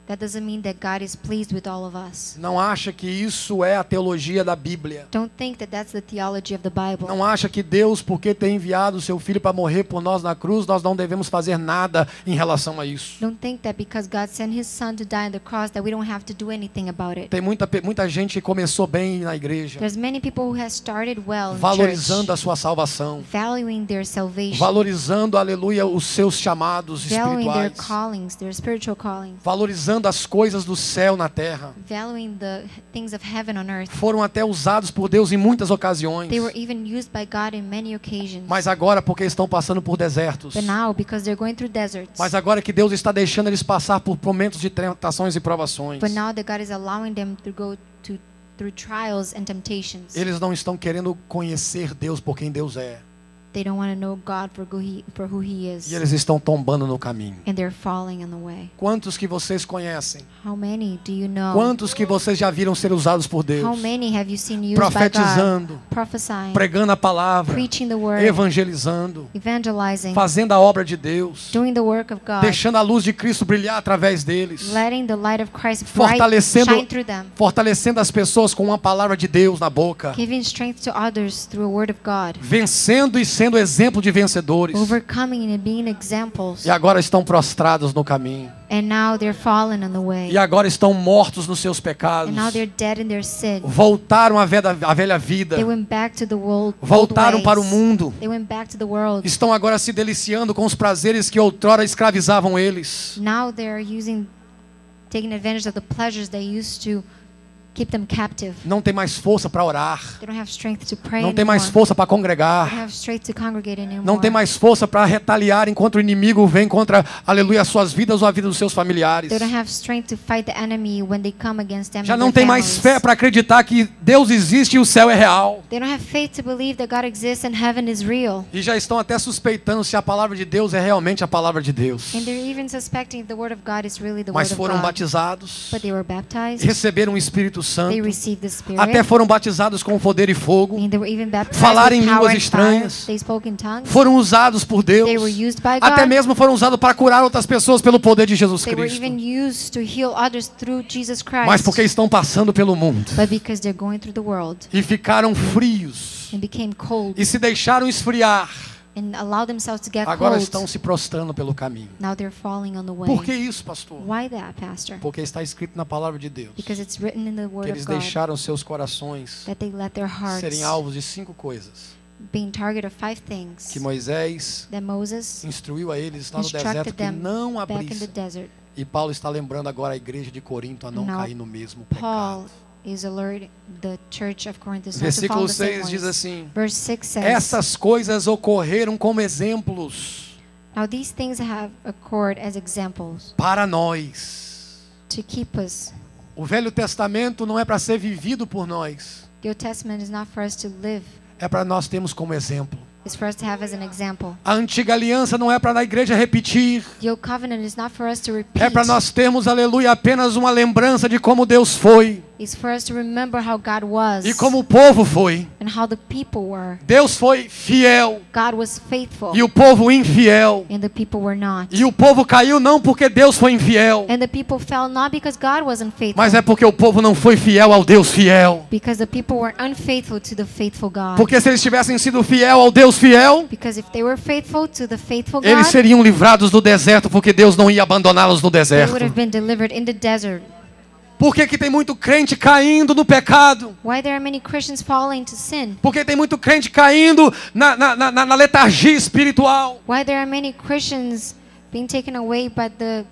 That doesn't mean that God is pleased with all of us. Não acha que isso é a teologia da Bíblia. Don't think that that's the theology of the Bible. Não acha que Deus, porque tem enviado o seu Filho para morrer por nós na cruz, nós não devemos fazer nada em relação a isso. Don't think that because God sent His Son to die on the cross that we don't have to do anything about it. Tem muita gente que começou bem na igreja, There's many people who have started well in valorizando a church, sua salvação, valuing their salvation, valorizando, aleluia, os seus chamados valuing their espirituais, callings, their spiritual callings, valorizando as coisas do céu na terra. valuing the things of heaven on earth. Foram até usados por Deus em muitas ocasiões, They were even used by God in many occasions. mas agora porque estão passando por desertos. But now, because they're going through deserts, Mas agora que Deus está deixando eles passar por momentos de tentações e provações, but now that God is allowing them to go through trials and temptations, eles não estão querendo conhecer Deus por quem Deus é. they don't want to know God for who He is, E eles estão tombando no caminho. and they're falling on the way. Quantos que vocês conhecem? How many do you know? Quantos que vocês já viram ser usados por How Deus? many have you seen used by God? Profetizando, Prophesying, pregando a palavra, preaching the word, evangelizando, evangelizing, fazendo a obra de Deus, doing the work of God, deixando a luz de Cristo brilhar através deles, letting the light of Christ Fortalecendo- shine through them, fortalecendo as pessoas com uma palavra de Deus na boca, giving strength to others through a word of God, vencendo e sendo exemplo de vencedores. overcoming and being examples. E agora estão prostrados no caminho. And now they're fallen on the way. E agora estão mortos nos seus pecados. And now they're dead in their sin. Voltaram à velha vida. They went back to the world. Voltaram old para o ways. mundo. They went back to the world. Estão agora se deliciando com os prazeres que outrora escravizavam eles. Now they're taking advantage of the pleasures they used to keep them captive. Não tem mais força para orar. They don't have strength to pray Não tem mais anymore. força para They don't congregar. have strength to congregate anymore. Não tem mais força para retaliar enquanto o inimigo vem contra, aleluia, as suas vidas ou a vida dos seus familiares. They don't have strength to fight the enemy when they come against them. Já and não their tem mais families. fé para acreditar que Deus existe e o céu é real. They don't have faith to believe that God exists and heaven is real. E já estão até suspeitando se a palavra de Deus é realmente a palavra de Deus. And they're even suspecting if the word of God is really the Mas word of foram God. batizados, But they were baptized. receberam o Espírito They Santo, received the Spirit. até foram batizados com poder e fogo, And they were even baptized falaram em with power línguas and estranhas, fire. They spoke in tongues. foram usados por Deus, They were used by até God. mesmo foram usados para curar outras pessoas pelo poder de Jesus They were Cristo. even used to heal others through Jesus Christ. Mas porque estão passando pelo mundo But because they're going through the world e ficaram frios and became cold e se deixaram esfriar, and allowed themselves to get agora cold, estão se prostrando pelo caminho. now they're falling on the way. Por que isso, pastor? Why that, Pastor? Porque está escrito na palavra de Deus Because it's written in the que Word eles of God deixaram seus corações that they let their hearts serem alvos de 5 coisas being target of 5 things que Moisés that Moses instruiu a eles lá no deserto instructed que them não back in the abrissem. desert. E Paulo está lembrando agora a igreja de Corinto a não Now, cair no mesmo Paul pecado. is alerting the church of Corinth not to Versículo follow the same 6 diz ways. assim: Verse 6 says, essas coisas ocorreram como exemplos now these things have occurred as examples para nós. to keep us. O Velho Testamento não é para ser vivido por nós, The Old Testament is not for us to live. é para nós termos como exemplo. It's for us to have as an example. A antiga aliança não é para a igreja repetir, The Old Covenant is not for us to repeat. é para nós termos, aleluia, apenas uma lembrança de como Deus foi It's for us to remember how God was e como o povo foi. and how the people were. Deus foi fiel God was faithful e o povo infiel. and the people were not. E o povo caiu não porque Deus foi infiel, And the people fell not because God wasn't faithful, mas é porque o povo não foi fiel ao Deus fiel. because the people were unfaithful to the faithful God. Porque se eles tivessem sido fiel ao Deus fiel, Because if they were faithful to the faithful eles God, seriam livrados do deserto, porque Deus não ia abandoná-los no they deserto. would have been delivered in the desert. Por que tem muito crente caindo no pecado? Why there are many Christians falling to sin? Porque tem muito crente caindo na letargia espiritual? Why there are many Christians being taken away by the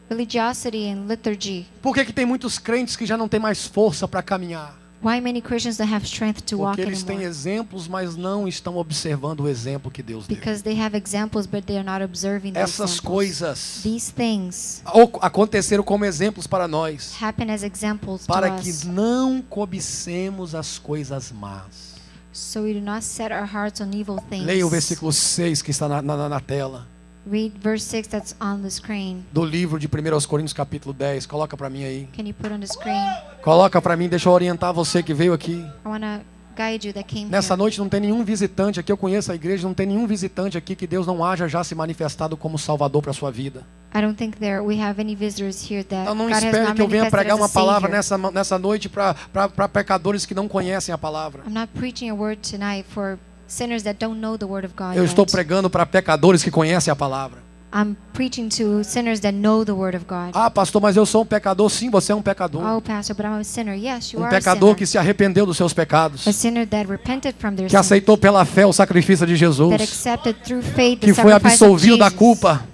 religiosity and liturgy? Por que tem muitos crentes que já não têm mais força para caminhar? Why many Christians don't have strength to walk Porque eles têm anymore? exemplos, mas não estão observando o exemplo que Deus deu. Because they have examples, but they are not observing the Essas examples. coisas These things aconteceram como exemplos para nós, happen as examples to para que us, não cobicemos as coisas más. so we do not set our hearts on evil things. Leia o versículo 6 que está na tela, Read verse 6 that's on the screen. do livro de 1 Coríntios capítulo 10. Coloca para mim aí. Can you put on the screen? Coloca para mim, deixa eu orientar você que veio aqui. I want to guide you that came Nessa here. noite não tem nenhum visitante aqui, eu conheço a igreja, não tem nenhum visitante aqui que Deus não haja já se manifestado como Salvador para a sua vida. I don't think we have any visitors here that Então não God has espere not que eu venha manifested pregar as a uma palavra Savior. nessa noite para pecadores que não conhecem a palavra. I'm not preaching a word tonight for sinners that don't know the word of God Eu estou yet. pregando para pecadores que conhecem a palavra. I'm preaching to sinners that know the word of God. Ah, pastor, mas eu sou um pecador. Sim, você é um pecador. Oh, pastor, but I'm a sinner. Yes, you Um are a pecador sinner. que se arrependeu dos seus pecados, A sinner that repented from their que sins, aceitou pela fé o sacrifício de that Jesus, accepted through faith the que foi sacrifice of absolvido da Jesus, culpa,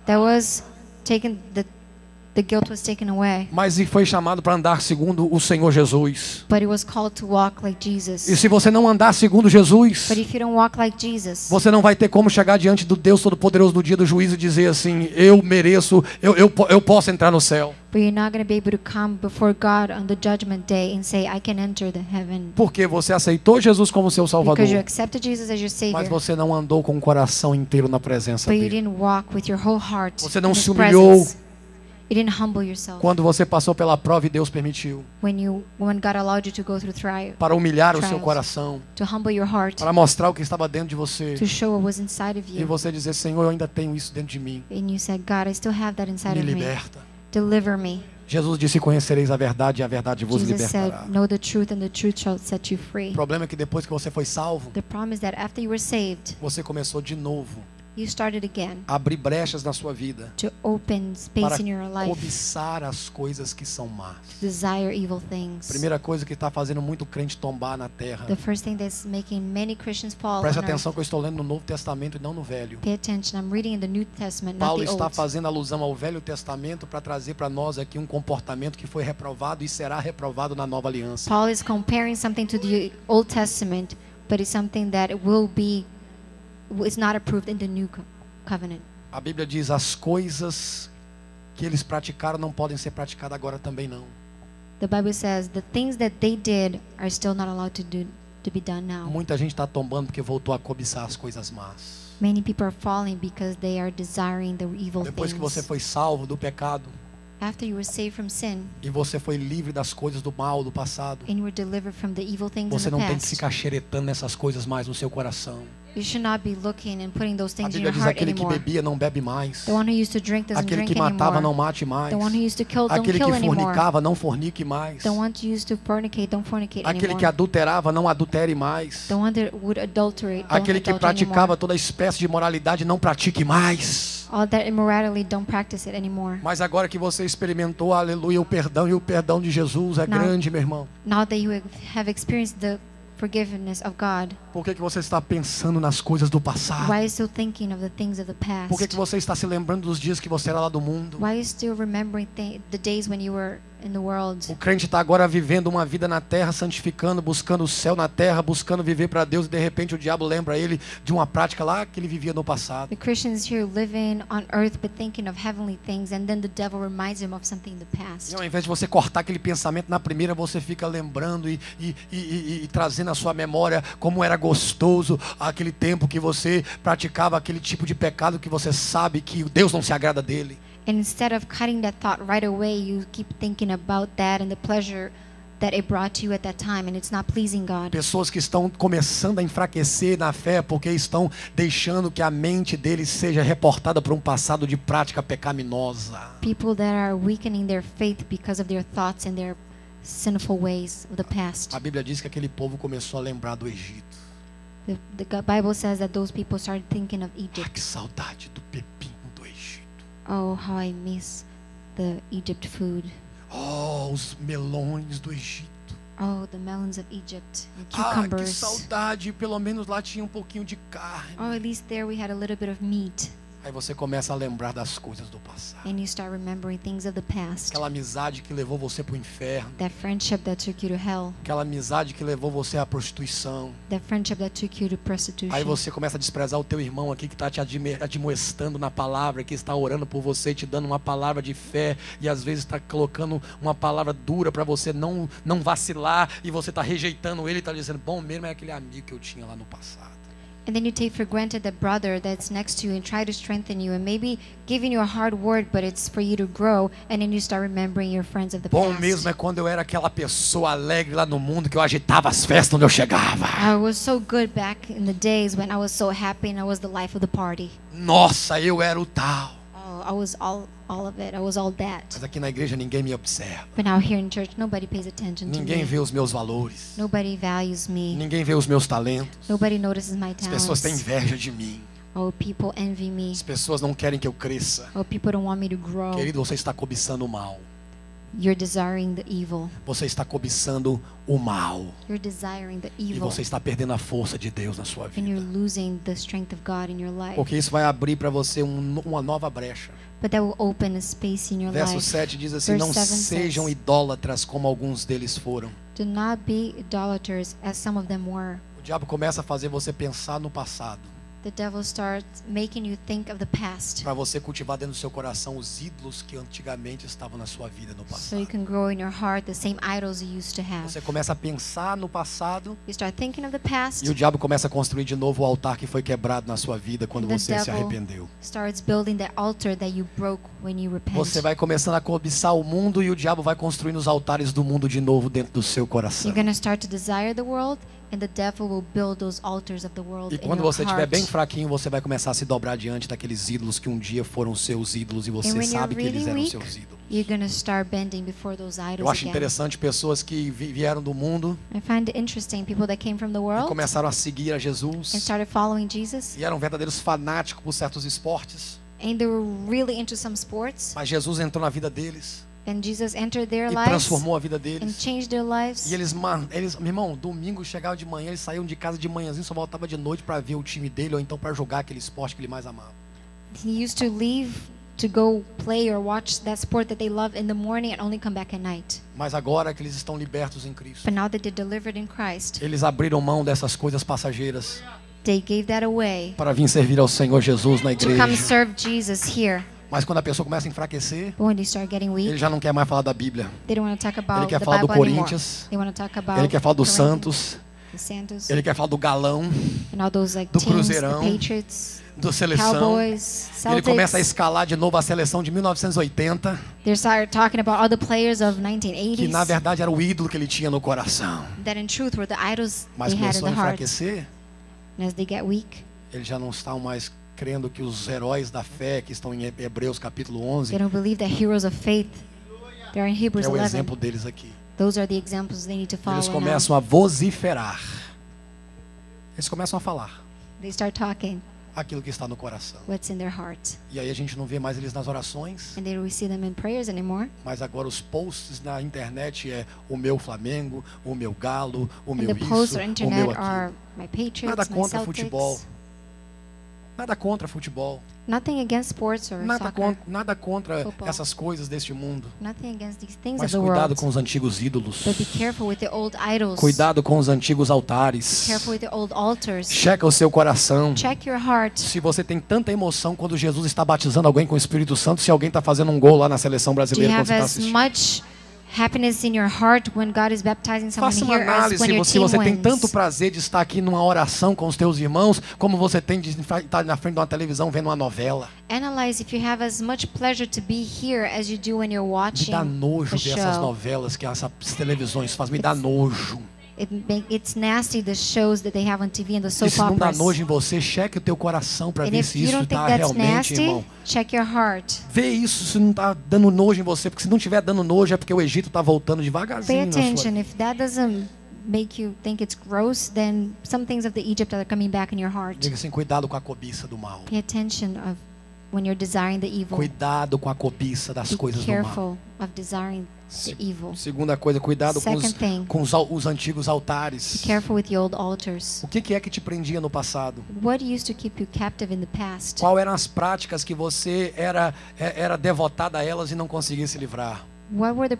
that was taken, the guilt was taken away, mas foi chamado para andar segundo o Senhor Jesus. but he was called to walk like Jesus. E se você não andar segundo Jesus, But if you don't walk like Jesus, você não vai ter como chegar diante do Deus Todo-Poderoso no dia do juízo e dizer assim: eu mereço, eu posso entrar no céu. but you're not going to be able to come before God on the judgment day and say, I can enter the heaven. Porque você aceitou Jesus como seu Salvador, Because you accepted Jesus as your mas Savior, você não andou com o coração inteiro na presença but you dele. didn't walk with your whole heart Você não in se His humilhou presence. You didn't humble yourself quando você passou pela prova e Deus permitiu, when God allowed you to go through trial, para humilhar o seu Trials. coração, to humble your heart, para mostrar o que estava dentro de você, to show what was inside of e you. você dizer: Senhor, eu ainda tenho isso dentro de mim, And you said, God, I still have that inside me of me. liberta. Deliver me. Jesus disse: conhecereis a verdade e a verdade vos Jesus said, libertará. know the truth and the truth shall set you free. O problema é que depois que você foi salvo, The problem is that after you were saved, você começou de novo you started again abrir brechas na sua vida to open para space in your life, cobiçar as coisas que são más. desire evil things. Primeira coisa que está fazendo muito crente tombar na terra. The first thing that's making many Christians fall Preste on atenção earth. que eu estou lendo no Novo Testamento e não no Velho. Pay attention. I'm reading in the New Testament, not Paulo the está Old. fazendo alusão ao Velho Testamento para trazer para nós aqui um comportamento que foi reprovado e será reprovado na Nova Aliança. Paul is comparing something to the Old Testament, but it's something that is not approved in the New Covenant. A Bíblia diz: as coisas que eles praticaram não podem ser praticadas agora também não. The Bible says the things that they did are still not allowed to be done now. Muita gente está tombando porque voltou a cobiçar as coisas más. Many people are falling because they are desiring the evil Depois que você things. foi salvo do pecado After you were saved from sin e você foi livre das coisas do mal do passado, and you were delivered from the evil things você in the não tem que past, ficar xeretando essas coisas mais no seu coração. you should not be looking and putting those A things in Bíblia your diz: heart aquele que anymore. bebia não bebe mais. The one who used to drink doesn't Aquele drink que matava não anymore. mate mais. The one who used to kill don't Aquele kill que anymore. fornicava não fornique mais. The one who used to fornicate don't fornicate Aquele anymore. que adulterava não adultere mais. The one that would adulterate don't Aquele que adulterate praticava anymore. toda espécie de imoralidade não pratique mais. All that immorality don't practice it anymore. Mas agora que você experimentou, aleluia, o perdão, e o perdão de Jesus é Não. grande, meu irmão. Now that you have experienced the forgiveness of God, Por que você está pensando nas coisas do passado? why are you still thinking of the things of the past? Por que você está se lembrando dos dias que você era lá do mundo? Why are you still remembering the days when you were in the world? O crente está agora vivendo uma vida na terra, santificando, buscando o céu na terra, buscando viver para Deus, e de repente o diabo lembra ele de uma prática lá que ele vivia no passado. The Christians here living on earth but thinking of heavenly things, and then the devil reminds him of something in the E past. ao invés de você cortar aquele pensamento na primeira, você fica lembrando e trazendo à sua memória como era gostoso aquele tempo que você praticava aquele tipo de pecado que você sabe que Deus não se agrada dele. And instead of cutting that thought right away, you keep thinking about that and the pleasure that it brought to you at that time, and it's not pleasing God. Pessoas que estão começando a enfraquecer na fé porque estão deixando que a mente deles seja reportada por um passado de prática pecaminosa. People that are weakening their faith because of their thoughts and their sinful ways of the past. A Bíblia diz que aquele povo começou a lembrar do Egito. The Bible says that those people started thinking of Ah, Egypt. que saudade do pepino do Egito. Oh, how I miss the Egypt food. Oh, os melões do Egito. Oh, the melons of Egypt and Ah, que cucumbers. saudade. Pelo menos lá tinha um pouquinho de carne. Oh, at least there we had a little bit of meat. Aí você começa a lembrar das coisas do passado. And you start remembering things of the past. Aquela amizade que levou você para o inferno. That friendship that took you to hell. Aquela amizade que levou você à prostituição. That friendship that took you to prostitution. Aí você começa a desprezar o teu irmão aqui que está te admoestando na palavra, que está orando por você, te dando uma palavra de fé, e às vezes está colocando uma palavra dura para você não vacilar, e você está rejeitando ele e está dizendo: bom mesmo é aquele amigo que eu tinha lá no passado. And then you take for granted that brother that's next to you and try to strengthen you and maybe giving you a hard word, but it's for you to grow, and then you start remembering your friends of the Bom past. mesmo é quando eu era aquela pessoa alegre lá no mundo, que eu agitava as festas onde eu chegava. I was so good back in the days when I was so happy and I was the life of the party. Nossa, eu era o tal. Oh, I was all of it. I was all that. Mas aqui na igreja ninguém me observa. But now here in church, nobody pays attention to Ninguém me. vê os meus valores. Nobody values me. Ninguém vê os meus talentos. Nobody notices my As pessoas têm talents. inveja de mim. Oh, people envy me. As pessoas não querem que eu cresça. Oh, people don't want me to grow. Querido, você está cobiçando o mal. You're desiring the evil. Você está cobiçando o mal. You're desiring the E evil. você está perdendo a força de Deus na sua And you're vida. losing the strength of God in your life. Porque isso vai abrir para você uma nova brecha. But that will open a space in your Verso life. 7 diz assim: Verse não 7 sejam says, idólatras como alguns deles foram. Do not be idolaters as some of them were. O diabo começa a fazer você pensar no passado, The devil starts making you think of the past, para você cultivar dentro do seu coração os ídolos que antigamente estavam na sua vida no so you passado. can grow in your heart the same idols you used to have. Você começa a pensar no passado You start thinking of the past, e o diabo começa a construir de novo o altar que foi quebrado na sua vida quando The você se devil arrependeu. starts building that altar that you broke when you repent. Você vai começando a cobiçar o mundo e o diabo vai construindo os altares do mundo de novo dentro do seu coração. You're going to start to desire the world, And the devil will build those altars of the world E in quando your você estiver heart. bem fraquinho, você vai começar a se dobrar diante daqueles ídolos que um dia foram seus ídolos e And você when you're sabe que eles really eram weak, seus ídolos. you're going to start bending before those Eu idols acho again. interessante pessoas que vieram do mundo I find it interesting people that came from the e world começaram a seguir a and Jesus started following Jesus, e eram verdadeiros fanáticos por certos esportes, and they were really into some sports, mas Jesus entrou na vida deles and Jesus entered their e lives transformou a vida and deles. changed their lives. E eles, meu irmão, domingo chegava de manhã, eles saíam de casa de manhãzinho, só voltava de noite para ver o time dele ou então para jogar aquele esporte que ele mais amava. He used to leave to go play or watch that sport that they love in the morning and only come back at night. Mas agora que eles estão libertos em Cristo, But now that they're delivered in Christ, eles abriram mão dessas coisas passageiras they gave that away para vir servir ao Senhor Jesus na to come igreja. serve Jesus here. Mas quando a pessoa começa a enfraquecer, But when they start getting ele weak, já não quer mais falar da Bíblia. they don't want to talk Ele about quer the falar do Bible anymore. Corinthians, They want to talk about ele quer falar do Corinthians, Santos, the Santos, ele quer falar do Galão, and all those like do teams, the Cruzeirão, Patriots, do Seleção. Cowboys, Ele começa a Celtics. escalar de novo a seleção de 1980, They start talking about all the players of que na 1980s verdade era o ídolo que ele tinha no coração. that in truth were the idols Mas they had in começou a the heart. enfraquecer, And as they get weak, eles já não estão mais crendo que os heróis da fé que estão em Hebreus capítulo 11, they don't believe that heroes of faith, they're in que Hebrews é o 11. exemplo deles aqui. Those are the examples they need to follow Eles now. começam a vociferar. Eles começam a falar They start talking aquilo que está no coração. what's in their heart. E aí a gente não vê mais eles nas orações, And they don't see them in prayers anymore. mas agora os posts na internet é o meu Flamengo, o meu Galo, o And meu the posts isso, on o internet meu are aquilo. my Patriots, Nada my contra Celtics. futebol. Nada contra futebol. Nothing against sports or soccer. Nada contra Football. essas coisas deste mundo. Nothing against these things Mas of the cuidado world. com os antigos ídolos. But be careful with the old idols. Cuidado com os antigos altares. Careful with the old altars. Checa o seu coração. Check your heart. Se você tem tanta emoção quando Jesus está batizando alguém com o Espírito Santo, se alguém está fazendo um gol lá na seleção Do you brasileira quando have você está as assistindo. much happiness in your heart when God is baptizing someone Faça uma here as análise when your se team você tem tanto wins? prazer de estar aqui numa oração com os teus irmãos, como você tem de estar na frente de uma televisão vendo uma novela. Analyze if you have as much pleasure to be here as you do when you're Me watching dá nojo the ver essas show. novelas que essas televisões fazem. Me dá nojo. It's nasty the shows that they have on TV and the E soap se não dá operas. nojo em você, cheque o teu coração para And ver if se you isso don't think está that's realmente, nasty, irmão. check your heart. Vê isso se não está dando nojo em você, porque se não estiver dando nojo é porque o Egito está voltando Pay devagarzinho na sua. attention. If that doesn't make you think it's gross, then some things of the Egypt are coming back in your heart. Diga assim, cuidado com a cobiça do mal. Pay attention of when you're desiring the evil. Cuidado com a cobiça das Be coisas do mal. careful of desiring the evil. Segunda coisa, cuidado com Second thing. os antigos altares. Be careful with the old altars. O que é que te prendia no passado? What used to keep you captive in the past? Qual eram as práticas que você era devotada a elas e não conseguia se livrar? What were the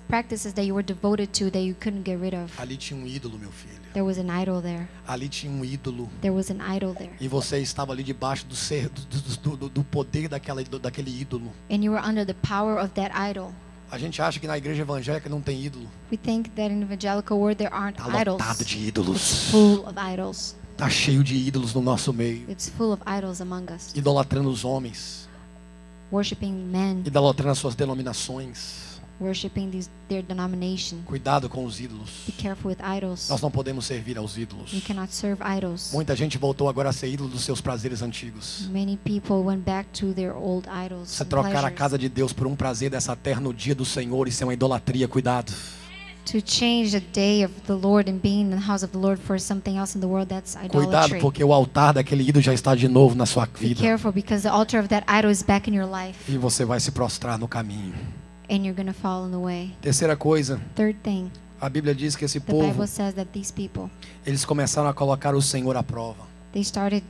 practices that you were devoted to that you couldn't get rid of? Ali tinha um ídolo, meu filho. There was an idol there. Ali tinha um ídolo. There was an idol there. E você estava ali debaixo do poder daquele ídolo. And you were under the power of that idol. A gente acha que na igreja evangélica não tem ídolo. We think that in the evangelical world there aren't Está idols. lotado de It's ídolos. full of idols. Está cheio de ídolos no nosso meio. It's full of idols among us. Idolatrando os homens. Worshiping men, Idolatrando as suas denominações. worshiping their denomination. Cuidado com os ídolos. Be careful with idols. Nós não podemos servir aos ídolos. You cannot serve idols. Muita gente voltou agora a ser ídolo dos seus prazeres antigos. Many people went back to their old idols. Você and trocar a pleasures. casa de Deus por um prazer dessa terra no dia do Senhor, isso é uma idolatria, cuidado. To change the day of the Lord and being in the house of the Lord for something else in the world, that's Cuidado, idolatry. porque o altar daquele ídolo já está de novo na sua Be vida. careful because the altar of that idol is back in your life E você vai se prostrar no caminho. and you're going to fall in the way. Terceira coisa, Third thing, a Bíblia diz que esse the povo, Bible says that these people, eles começaram a colocar o Senhor à prova. they started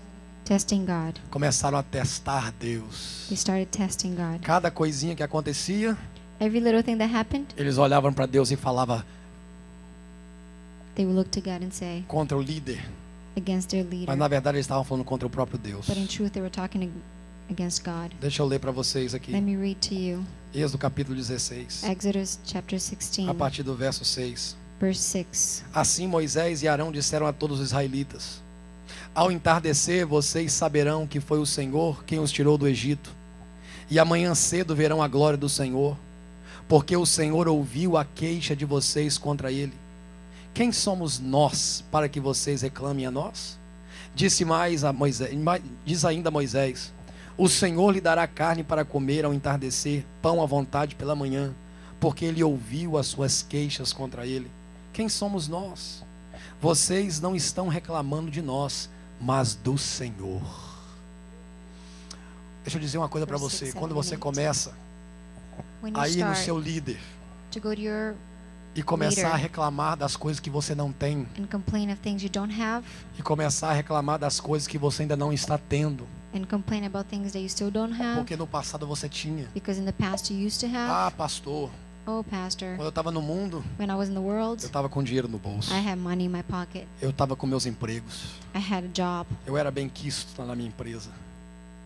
testing God. Começaram a testar Deus. They started testing God. Cada coisinha que acontecia, Every little thing that happened, eles olhavam para Deus e falavam they would look to God and say contra o líder. against their leader. Mas na verdade eles estavam falando contra o próprio Deus. But in truth, they were talking against God. Deixa eu ler para vocês aqui. Let me read to you Êxodo capítulo 16, Exodus chapter 16, a partir do verso 6. verse 6. Assim Moisés e Arão disseram a todos os israelitas: Ao entardecer vocês saberão que foi o Senhor quem os tirou do Egito. E amanhã cedo verão a glória do Senhor, porque o Senhor ouviu a queixa de vocês contra ele. quem somos nós para que vocês reclamem a nós? Disse mais a Moisés, diz ainda a Moisés: o Senhor lhe dará carne para comer ao entardecer, pão à vontade pela manhã, porque ele ouviu as suas queixas contra ele. Quem somos nós? Vocês não estão reclamando de nós, mas do Senhor. Deixa eu dizer uma coisa para você. Quando você começa a ir no seu líder to go to your e começar leader a reclamar das coisas que você não tem, and complain of things you don't have, e começar a reclamar das coisas que você ainda não está tendo, and complain about things that you still don't have, porque no passado você tinha. because in the past you used to have. Ah, pastor, Oh, pastor, quando eu estava no mundo, when I was in the world, eu estava com dinheiro no bolso, I had money in my pocket. eu estava com meus empregos, I had a job. eu era bem quisto na minha empresa.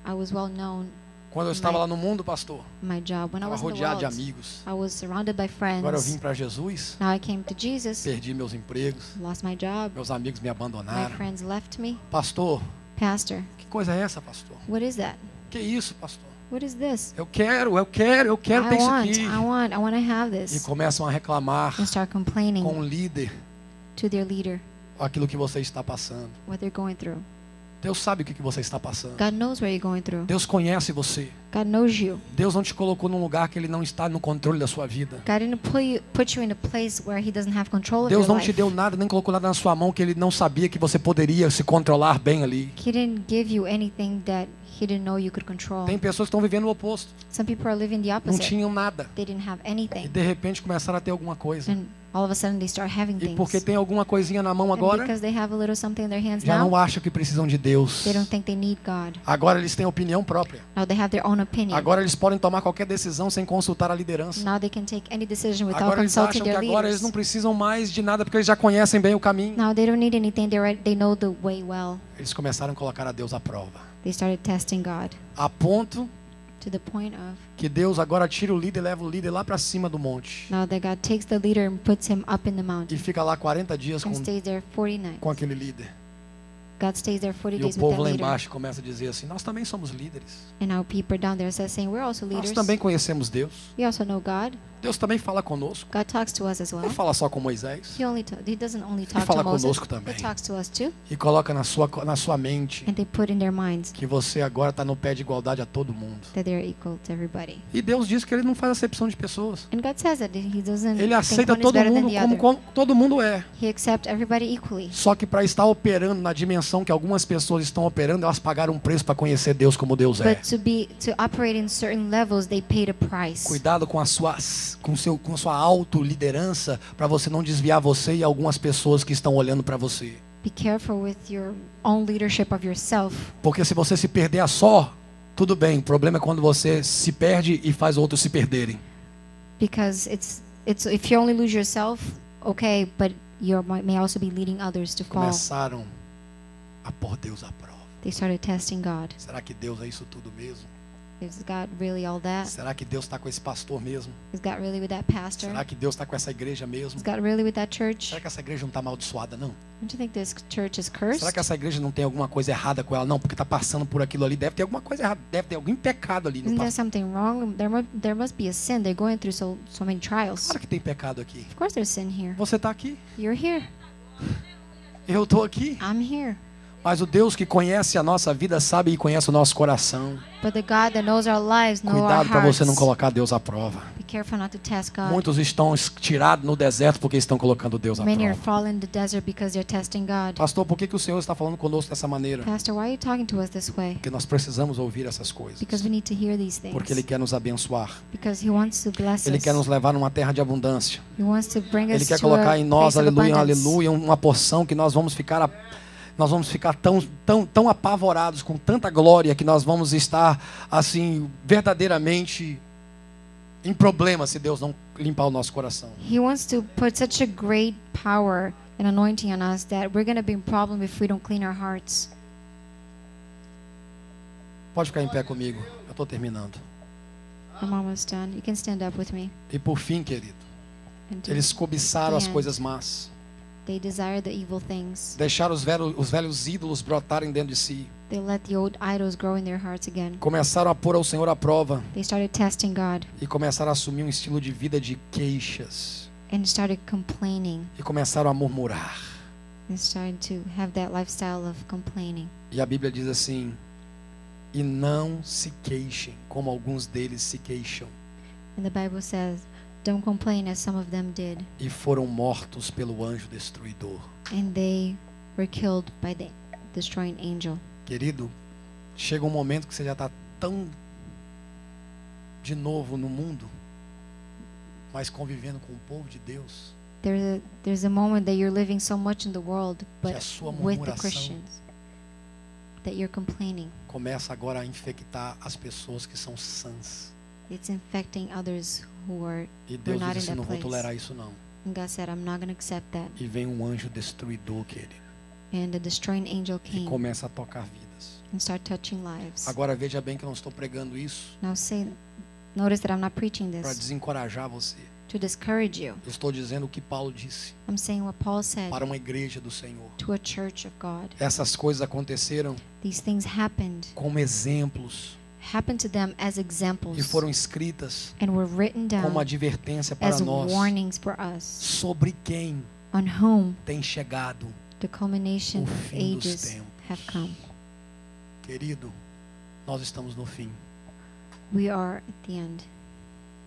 I was well known Quando eu estava lá no mundo, pastor, in my job. When I estava was in the rodeado de world, amigos. I was surrounded by Agora eu vim friends. para Jesus, Now I came to Jesus, perdi meus empregos, lost my job, meus amigos me my abandonaram. friends left me. Pastor, Pastor, que coisa é essa, pastor? what is that? Que isso, pastor? What is this? Eu quero ter isso aqui. I want to have E this. começam a reclamar And start complaining com o líder to their leader aquilo que você está passando. what they're going through. Deus sabe o que você está passando. God knows what you're going through. Deus conhece você. God knows you. Deus não te colocou num lugar que Ele não está no controle da sua vida. God didn't put you in a place where He doesn't have control of Deus your não te life. deu nada, nem colocou nada na sua mão que Ele não sabia que você poderia se controlar bem ali. He didn't give you anything that He didn't know you could control. Tem pessoas que estão vivendo o oposto. Some people are living the Não opposite. tinham nada. They didn't have E anything. de repente começaram a ter alguma coisa. And all of a sudden they start having E things. porque tem alguma coisinha na mão And agora, because they have a little something in their hands já now, não acham que precisam de Deus. they don't think they need God. Agora eles têm opinião própria. Now they have their own opinion. Agora eles podem tomar qualquer decisão sem consultar a liderança. Now they can take any decision without Agora eles consulting acham que their agora eles leaders. não precisam mais de nada porque eles já conhecem bem o caminho. Now they don't need anything. They know the way well. Eles começaram a colocar a Deus à prova. They started testing God A ponto to the point of que Deus agora tira o líder e leva o líder lá para cima do monte. now that God takes the leader and puts him up in the E mountain fica lá 40 dias and stays there 40 nights. com aquele líder. God stays there 40 E o days with povo that lá leader. embaixo começa a dizer assim: nós também somos líderes. And now people are down there saying we're also Nós leaders. também conhecemos Deus. We also know God. Deus também fala conosco. God talks to us as well. Não fala só com Moisés. He doesn't only talk fala to Moses. conosco também. He talks to us too. E coloca na sua mente And they put in their minds que você agora está no pé de igualdade a todo mundo. that they're equal to everybody. E Deus diz que Ele não faz acepção de pessoas. And God says that He doesn't Ele think aceita one is todo better than mundo the como, other. como todo mundo é. He accepts everybody equally. Só que para estar operando na dimensão que algumas pessoas estão operando, elas pagaram um preço para conhecer Deus como Deus é. But to operate in certain levels, they paid a price. Cuidado com a sua autoliderança para você não desviar você e algumas pessoas que estão olhando para você. Be careful with your own leadership of yourself. Porque se você se perder a só, tudo bem. O problema é quando você se perde e faz outros se perderem. Because it's if you only lose yourself, okay, but you may also be leading others to fall. Começaram a pôr Deus à prova. They started testing God. Será que Deus é isso tudo mesmo? Is God really all that? Será que Deus está com esse pastor mesmo? Is God really with that pastor? Será que Deus está com essa igreja mesmo? Is God really with that church? Será que essa igreja não está amaldiçoada, não? Don't you think this church is cursed? Será que essa igreja não tem alguma coisa errada com ela? Não, porque está passando por aquilo ali. Deve ter alguma coisa errada. Deve ter algum pecado ali no Isn't there pastor. something wrong? There must be a sin. They're going through so many trials. Claro que tem pecado aqui. Of course there's sin here. Você está aqui. You're here. Eu estou aqui. I'm here. Mas o Deus que conhece a nossa vida sabe e conhece o nosso coração. But the God that knows our lives, knows our Cuidado para hearts. você não colocar Deus à prova. Be careful not to test God. Muitos estão tirados no deserto porque estão colocando Deus à Many are prova. falling in the desert because they're testing God. Pastor, por que o Senhor está falando conosco dessa maneira? Pastor, why are you talking to us this way? Porque nós precisamos ouvir essas coisas. Because we need to hear these things. Porque Ele quer nos abençoar. Because He wants to bless Ele us. quer nos levar numa terra de abundância. He wants to bring Ele us quer to a colocar em nós, place of aleluia, abundance. aleluia, uma porção que nós vamos ficar tão apavorados com tanta glória que nós vamos estar assim verdadeiramente em problema se Deus não limpar o nosso coração. He wants to put such a great power and anointing on us that we're going to be in problem if we don't clean our hearts. Pode ficar em pé comigo. Eu estou terminando. I'm almost done. You can stand up with me. E por fim, querido, And to- eles cobiçaram as Yeah. coisas más. They desire the evil things. Deixaram os velhos ídolos brotarem dentro de si. They let the old idols grow in their hearts again. Começaram a pôr ao Senhor à prova. They started testing God. E começaram a assumir um estilo de vida de queixas. and started complaining e começaram a murmurar. and started to have that lifestyle of complaining. E a Bíblia diz assim: e não se queixem, como alguns deles se queixam, And the Bible says, don't complain as some of them did. e foram mortos pelo anjo destruidor. And they were killed by the destroying angel. Querido, chega um momento que você já está tão de novo no mundo, mas convivendo com o povo de Deus, There's a moment that you're living so much in the world, que a but sua with the murmuração Christians, that you're complaining. começa agora a infectar as pessoas que são sãs. It's infecting others who are E Deus not diz in assim: não that vou place. tolerar isso não. And God said, I'm not going to accept that. E vem um anjo destruidor, querido, And the destroying angel que came começa a tocar vidas. and started touching lives. Agora veja bem que eu não estou pregando isso Now notice that I'm not preaching para this desencorajar você. to discourage you. Eu estou dizendo o que Paulo disse I'm saying what Paul said para uma igreja do Senhor. to a church of God. Essas coisas aconteceram These things happened como exemplos to them as e examples foram escritas and were written como down advertência para as nós warnings for us, sobre quem on whom tem chegado the culmination o of fim dos ages tempos. have come. Querido, nós estamos no fim. We are at the end.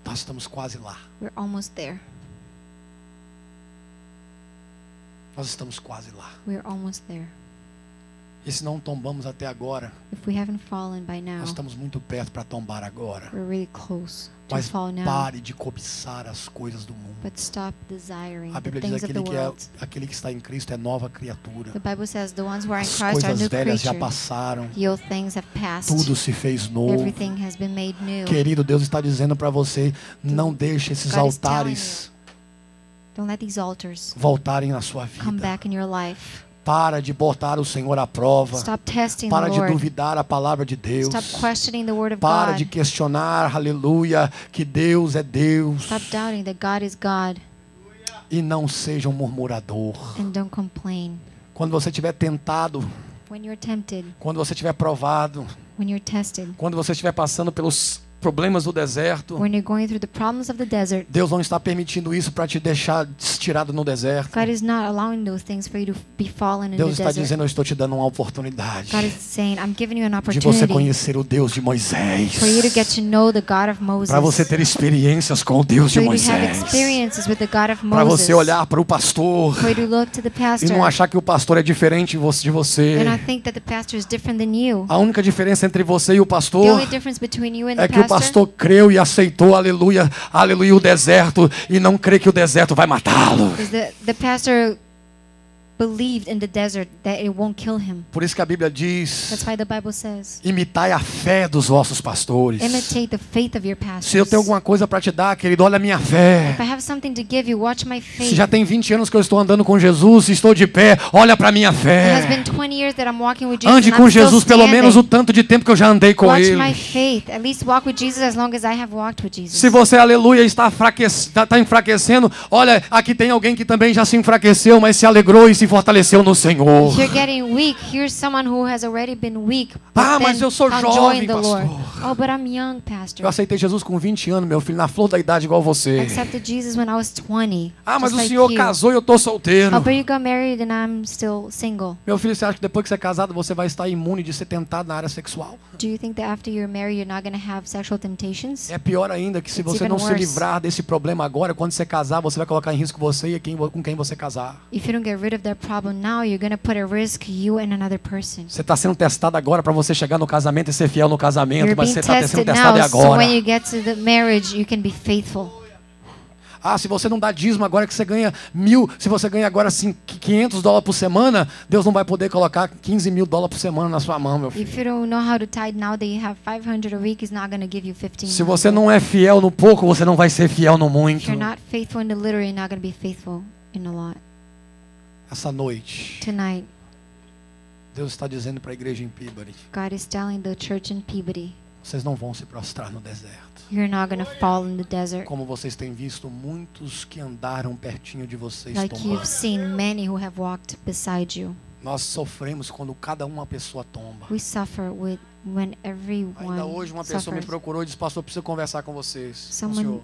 Nós estamos quase lá. We're almost there. Nós estamos quase lá. We're almost there. E se não tombamos até agora, If we haven't fallen by now, nós estamos muito perto para tombar agora. we're really close to Mas fall now. pare de cobiçar as coisas do mundo. But stop desiring A the Bíblia diz things of the que world. aquele que está em Cristo é nova criatura. The Bible says the ones who are in As Christ are coisas new velhas já creatures. passaram. The old things have passed. Tudo se fez novo. Everything has been made new. Querido, Deus está dizendo para você, não deixe esses God is telling altares Don't let these altars voltarem na sua come vida. back in your life. Para de botar o Senhor à prova. Stop testing Para the de Lord. duvidar a palavra de Deus. Stop questioning the word of Para God. de questionar, aleluia, que Deus é Deus. Stop doubting that God is God, E não seja um murmurador. and don't complain. Quando você estiver tentado, When you're tempted, quando você estiver provado, when you're tested, quando você estiver passando pelos problemas do deserto, when you're going through the problems of the desert, Deus não está permitindo isso para te deixar estirado no deserto. God is not allowing those things for you to be fallen in Deus the está desert. dizendo, eu estou te dando uma oportunidade God is saying, I'm giving you an de você opportunity conhecer o Deus de Moisés, for you to get to know the God of Moses, para você ter experiências com o Deus de for you to have Moisés, experiences with the God of para Moses, você olhar para o pastor for you to look to the e pastor não achar que o pastor é diferente de você. and not think that the pastor is different than you. A única diferença entre você e o The pastor only difference between you and é the que o pastor pastor creu e aceitou, aleluia, aleluia, o deserto e não crê que o deserto vai matá-lo. is the pastor believed in the desert that it won't kill him. Por isso que a Bíblia diz, That's why the Bible says, imitai a fé dos vossos pastores. imitate the faith of your pastors. Se eu tenho alguma coisa para te dar, querido, olha a minha fé. If I have something to give you, watch my Se faith. já tem 20 anos que eu estou andando com Jesus e estou de pé, olha para minha It has fé. been 20 years that I'm walking with Jesus. Ande and com I'm still Jesus pelo standing. menos o tanto de tempo que eu já andei com Watch Ele. my faith. At least walk with Jesus as long as I have walked with Jesus. Se você, aleluia, está enfraquecendo, olha, aqui tem alguém que também já se enfraqueceu, mas se alegrou e se fortaleceu no Senhor. If you're getting weak, here's someone who has already been weak. Ah, but mas then eu sou found jovem, joy in the Lord. pastor. Oh, but I'm young, pastor. Eu aceitei Jesus com 20 anos, meu filho, na flor da idade igual I você. accepted Jesus when I was 20. Ah, mas just o like senhor you. casou e eu estou solteiro. Oh, but you got married and I'm still single. Meu filho, você acha que depois que você é casado você vai estar imune de ser tentado na área sexual? Do you think that after you're married you're not going to have sexual temptations? É pior ainda que se It's você even não se worse. livrar desse problema agora, quando você casar, você vai colocar em risco você e com quem você casar. If you don't get rid of that problem now, you're going to put at risk you and another person. Você está sendo testado agora para você chegar no casamento e ser fiel no casamento, You're mas being você está sendo tested testado now, e so agora. when you get to the marriage, you can be faithful. Ah, se você não dá dízimo agora que você ganha 1.000, se você ganha agora assim, $500 por semana, Deus não vai poder colocar $15.000 por semana na sua mão, meu filho. If you don't know how to tithe now that you have 500 a week, He's not going to give you 15. Se você não é fiel no pouco, você não vai ser fiel no If muito. you're not faithful in the little, you're not going to be faithful in a lot. Essa noite, Tonight, Deus está dizendo para a igreja em Peabody, God is telling the church in Peabody, vocês não vão se prostrar no deserto. you're not going to fall in the desert. Como vocês têm visto, muitos que andaram pertinho de vocês Like tombando. you've seen many who have walked beside you. Nós sofremos quando cada uma pessoa tomba. We suffer when everyone Ainda hoje uma pessoa me suffers. procurou e disse, pastor, eu preciso conversar com vocês. Com o Someone- senhor.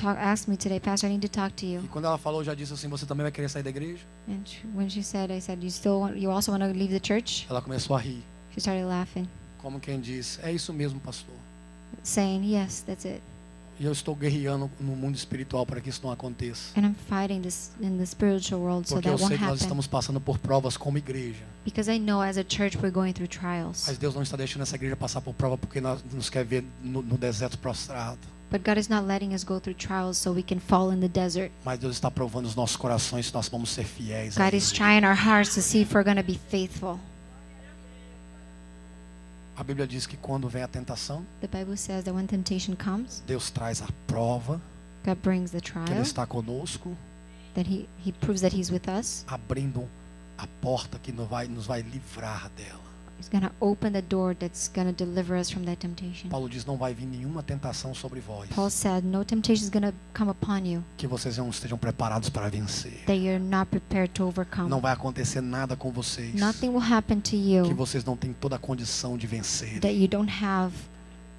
asked me today, Pastor, I need to talk to you. E quando ela falou, eu já disse assim, você também vai querer sair da igreja? And when she said, I said, you also want to leave the church? Ela começou a rir, She started laughing, como quem diz, é isso mesmo, pastor. saying, yes, that's it. E eu estou guerreando no mundo espiritual para que isso não aconteça. And I'm fighting this in the spiritual world so Porque eu that won't sei que nós happen. estamos passando por provas como igreja. Because I know as a church we're going through trials. Mas Deus não está deixando essa igreja passar por prova porque nós nos quer ver no deserto prostrado. But God is not letting us go through trials so we can fall in the desert. Mas Deus está provando os nossos corações se nós vamos ser fiéis a God Ele. is trying our hearts to see if we're going to be faithful. A Bíblia diz que quando vem a tentação, The Bible says that when temptation comes, Deus traz a prova God brings the que Ele trial, está conosco, that He proves that He's with us. abrindo a porta que nos vai livrar dela. He's going to open the door that's going to deliver us from that temptation. Paulo diz, não vai vir nenhuma tentação sobre vós, Paul said, no temptation is going to come upon you que vocês não estejam preparados para vencer. that you're not prepared to overcome. Não vai acontecer nada com vocês Nothing will happen to que you vocês não têm toda a condição de vencer. that you don't have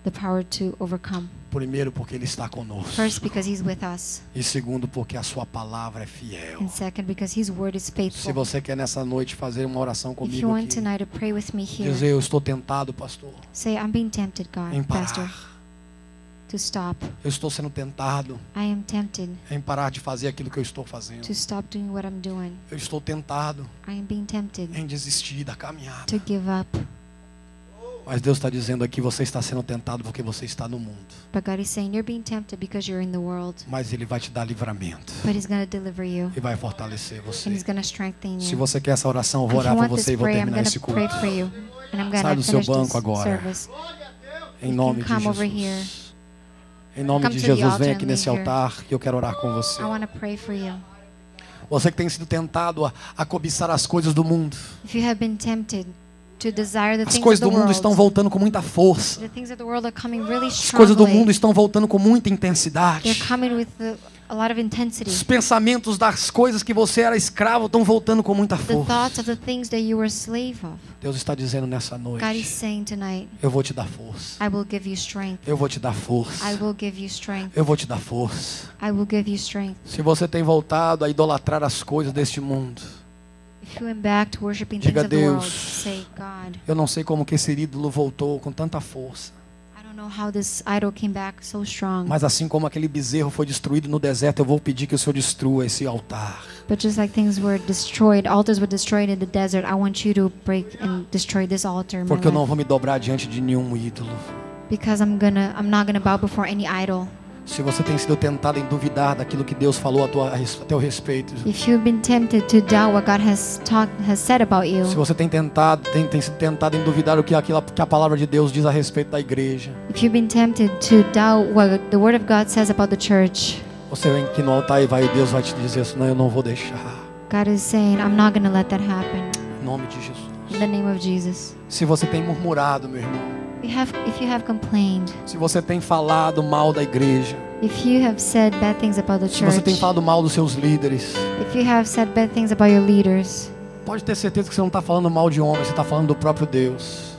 the power to overcome. Primeiro, porque Ele está conosco. First, because He's with us. E segundo, porque a sua palavra é fiel. And second, because His word is Se faithful. você quer nessa noite fazer uma oração If you comigo want aqui, tonight to pray with me here, dizer, eu estou tentado, pastor, say, I'm being tempted, em God, Pastor, parar. to stop. Eu estou sendo tentado I am tempted em parar de fazer aquilo que eu estou fazendo. to stop doing what I'm doing. Eu estou tentado I am being tempted em desistir da caminhada. to give up. Mas Deus está dizendo aqui, você está sendo tentado porque você está no mundo. But God is saying, you're being tempted because you're in the world. Mas Ele vai te dar livramento But He's going to deliver you. e vai fortalecer And você. He's going to strengthen Se you. você quer essa oração, eu If vou you orar por want você this e vou prayer, I'm terminar going esse to pray culto. for you. And I'm Sai going do to seu finish banco this agora. service. Em nome de come over here. Jesus. Em nome Come de to the Jesus, altar vem and aqui nesse leave here. altar que eu quero orar com você. I want to pray for you. Você que tem sido tentado a cobiçar as coisas do mundo. If you have been tempted to desire the As things coisas of do the mundo estão world, voltando com muita força. the things of the world are coming really As coisas do mundo strongly. estão voltando com muita intensidade. They're coming with a lot of intensity. Os pensamentos das coisas que você era escravo estão voltando com muita The força. thoughts of the things that you were a slave of. Deus está dizendo nessa God is noite, saying tonight, eu vou te dar força. I will give you strength. Eu vou te dar força. I will give you strength. Eu vou te dar força. I will give you strength. Se você tem voltado a idolatrar as coisas deste mundo, If you went back to worshiping Diga, things of the world, Deus, say, God, eu não sei como que esse ídolo voltou com tanta força. I don't know how this idol came back so strong. Mas assim como aquele bezerro foi destruído no deserto, eu vou pedir que o Senhor destrua esse altar. But just like things were destroyed, altars were destroyed in the desert, I want you to break and destroy this altar in my Porque eu não life. vou me dobrar diante de nenhum ídolo. Because I'm not gonna bow before any idol. Se você tem sido tentado em duvidar daquilo que Deus falou a teu respeito, If you've been tempted to doubt what God has said about you, se você tem sido tentado em duvidar que a palavra de Deus diz a respeito da igreja, if you've been tempted to doubt what the Word of God says about the church, você vem aqui no altar e Deus vai te dizer assim, não, eu não vou deixar. God is saying, I'm not gonna let that happen. Em nome de Jesus. In the name of Jesus. Se você tem murmurado, meu irmão, If you have complained, se você tem falado mal da igreja, if you have said bad things about the se você tem church, falado mal dos seus líderes, if you have said bad things about your leaders, pode ter certeza que você não está falando mal de homem, você está falando do próprio Deus.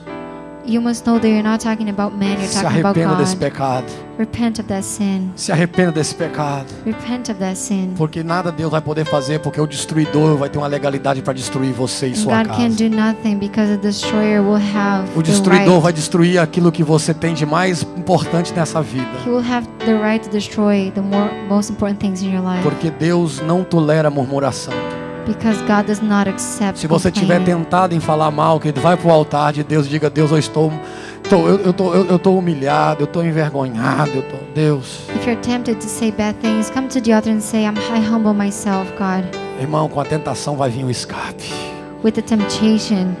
you must know that you're not talking about men, you're Se talking about arrependa desse God. pecado. Repent of that sin. Se arrependa desse pecado. Repent of that sin. Porque nada Deus vai poder fazer, porque o destruidor vai ter uma legalidade para destruir você e And sua God can't casa. do nothing because the destroyer will have O the destruidor right. vai destruir aquilo que você tem de mais importante nessa vida. He will have the right to destroy the most important things in your life. Porque Deus não tolera murmuração. Because God does not accept Se você estiver complaining. tentado em falar mal, querido, vai para o altar de Deus e diga: Deus, eu estou humilhado, eu estou envergonhado, Deus. If you're tempted to say bad things, come to the altar and say, I humble myself, God. Irmão, com a tentação vai vir o escape. With the temptation,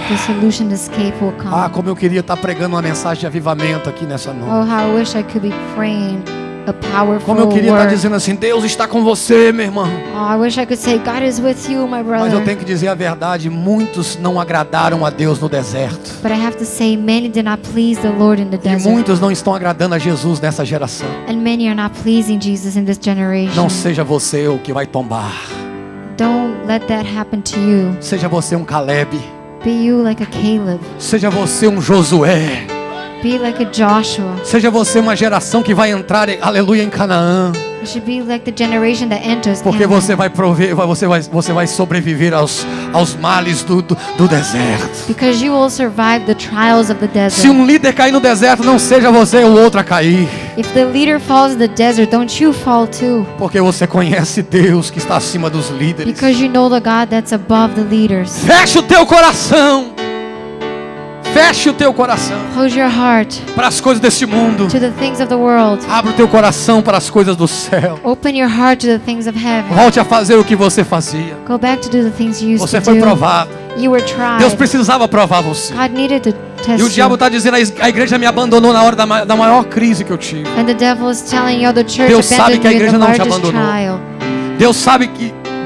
the solution, the escape will come. Ah, como eu queria estar pregando uma mensagem de avivamento aqui nessa Oh, noite. how I wish I could be praying a powerful Como eu queria estar word. dizendo assim: Deus está com você, meu irmão. Oh, I wish I could say, God is with you, my Mas brother. eu tenho que dizer a verdade, muitos não agradaram a Deus no deserto. But I have to say, many did not please the Lord in the E desert. muitos não estão agradando a Jesus nessa geração. And many are not pleasing Jesus in this generation. Não seja você o que vai tombar. Don't let that happen to you. Seja você um Caleb. Be you like a Caleb. Seja você um Josué. Be like a Joshua. Seja você uma geração que vai entrar, aleluia, em Canaã. You should be like the generation that enters Porque Canaan. você vai prover, você vai sobreviver aos males do deserto. Because you will survive the trials of the desert. Se um líder cair no deserto, não seja você o outro a cair. If the leader falls in the desert, don't you fall too. Porque você conhece Deus que está acima dos líderes. Because you know the God that's above the leaders. Feche o teu coração. Feche o teu coração Close your heart para as coisas deste mundo. to the things of the world. Abra o teu coração para as coisas do céu. Open your heart to the things of heaven. Volte a fazer o que você fazia. Go back to do the things you used Você to foi do. provado. You were tried. Deus precisava provar você. God needed to test E o diabo you. está dizendo, a igreja me abandonou na hora da maior crise que eu tive. And the devil is telling you the church Deus sabe que a abandoned you in igreja the não te largest abandonou. trial.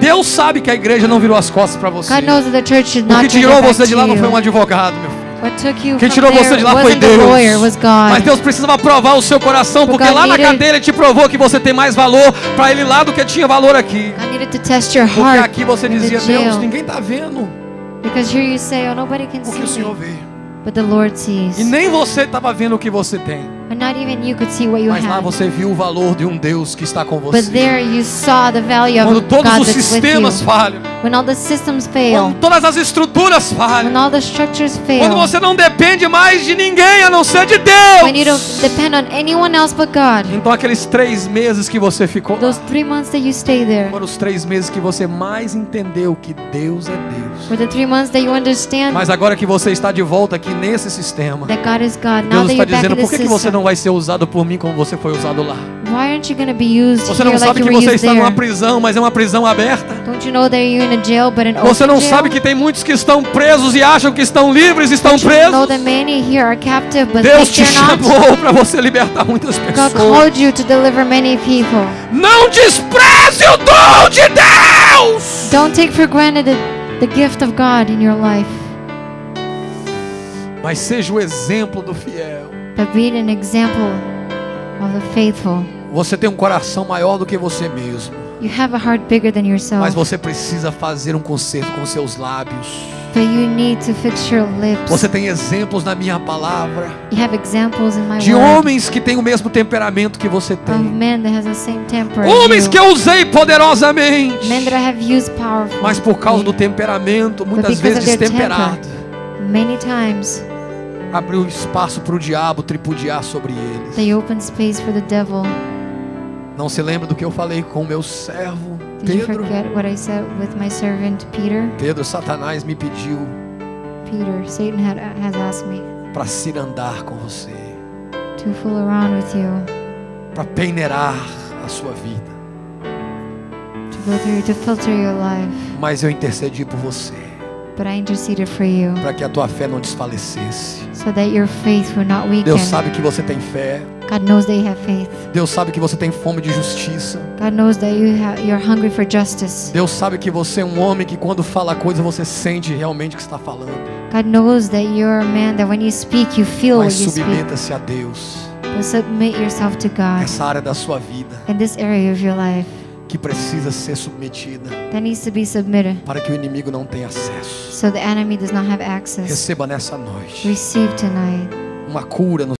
Deus sabe que a igreja não virou as costas para você. God knows that the church should O not que turn tirou their back você de lá to não foi um you. advogado, meu filho. What took you Quem from tirou você there de lá foi wasn't the Deus. lawyer, was God. Mas Deus precisava provar o seu coração, porque God lá na needed- cadeia Ele te provou que você tem mais valor para Ele lá do que tinha valor aqui. God needed to test your Porque heart aqui você in the dizia, jail. Deus, ninguém está vendo Because here you say, oh, nobody can o que o see Senhor me, vê. but the Lord sees. E nem você estava vendo o que você tem. And not even you could see what you Mas lá had. você viu o valor de um Deus que está com But você. there you saw the value Quando of todos God os that's with sistemas you. falham, When all the systems fail, quando todas as estruturas falham, when all the structures fail, quando você não depende mais de ninguém a não ser de when you don't Deus. depend on anyone else but God. Então aqueles 3 meses que você ficou lá, Those 3 months that you stay there foram os 3 meses que você mais entendeu que Deus é Deus. were the 3 months that you understand Mas agora que você está de volta aqui nesse sistema, that God is God. Now Deus that está you're back in dizendo, the por que você system, não vai ser usado por mim como você foi usado lá? why aren't you going to be used Você here não like sabe you que were você used está numa there? prisão, mas é uma prisão aberta? Don't you know that you're in a jail, but an Você open não jail? sabe que tem muitos que estão presos e acham que estão livres, estão Don't you know presos? that many here are captive, but Deus think te they're not? chamou para você libertar muitas God pessoas. called you to deliver many people. Não despreze o dom de Deus! Don't take for granted the gift of God in your life, Mas seja o exemplo do fiel. but be an example of the faithful. Você tem um coração maior do que você mesmo. You have a heart bigger than yourself, Mas você precisa fazer um concerto com seus lábios. but you need to fix your lips. Você tem exemplos na minha palavra You have examples in my de word homens que têm o mesmo temperamento que você of tem. men that has the same temper as Homens you. que eu usei poderosamente. Men that I have used powerfully. Mas por causa do temperamento, muitas because vezes of their destemperado, Many times abriu espaço para o diabo tripudiar sobre eles. they open space for the devil. Não se lembra do que eu falei com o meu servo Did you Pedro? forget what I said with my servant Peter? Pedro, Satanás me pediu Peter, Satan has asked me para cirandar com você, to fool around with you, para peneirar a sua vida. to go through, to filter your life. Mas eu intercedi por você, But I interceded for you para que a tua fé não desfalecesse. so that your faith will not weaken. Deus sabe que você tem fé. God knows that you have faith. Deus sabe que você tem fome de justiça. God knows that you're hungry for justice. Deus sabe que você é um homem que quando fala coisa você sente realmente o que está falando. God knows that you're a man that when you speak, you feel Mas what you speak. submeta-se a Deus. But submit yourself to God Essa área da sua vida in this area of your life que precisa ser submetida that needs to be submitted para que o inimigo não tenha acesso. so the enemy does not have access. Receba nessa noite Receive tonight uma cura no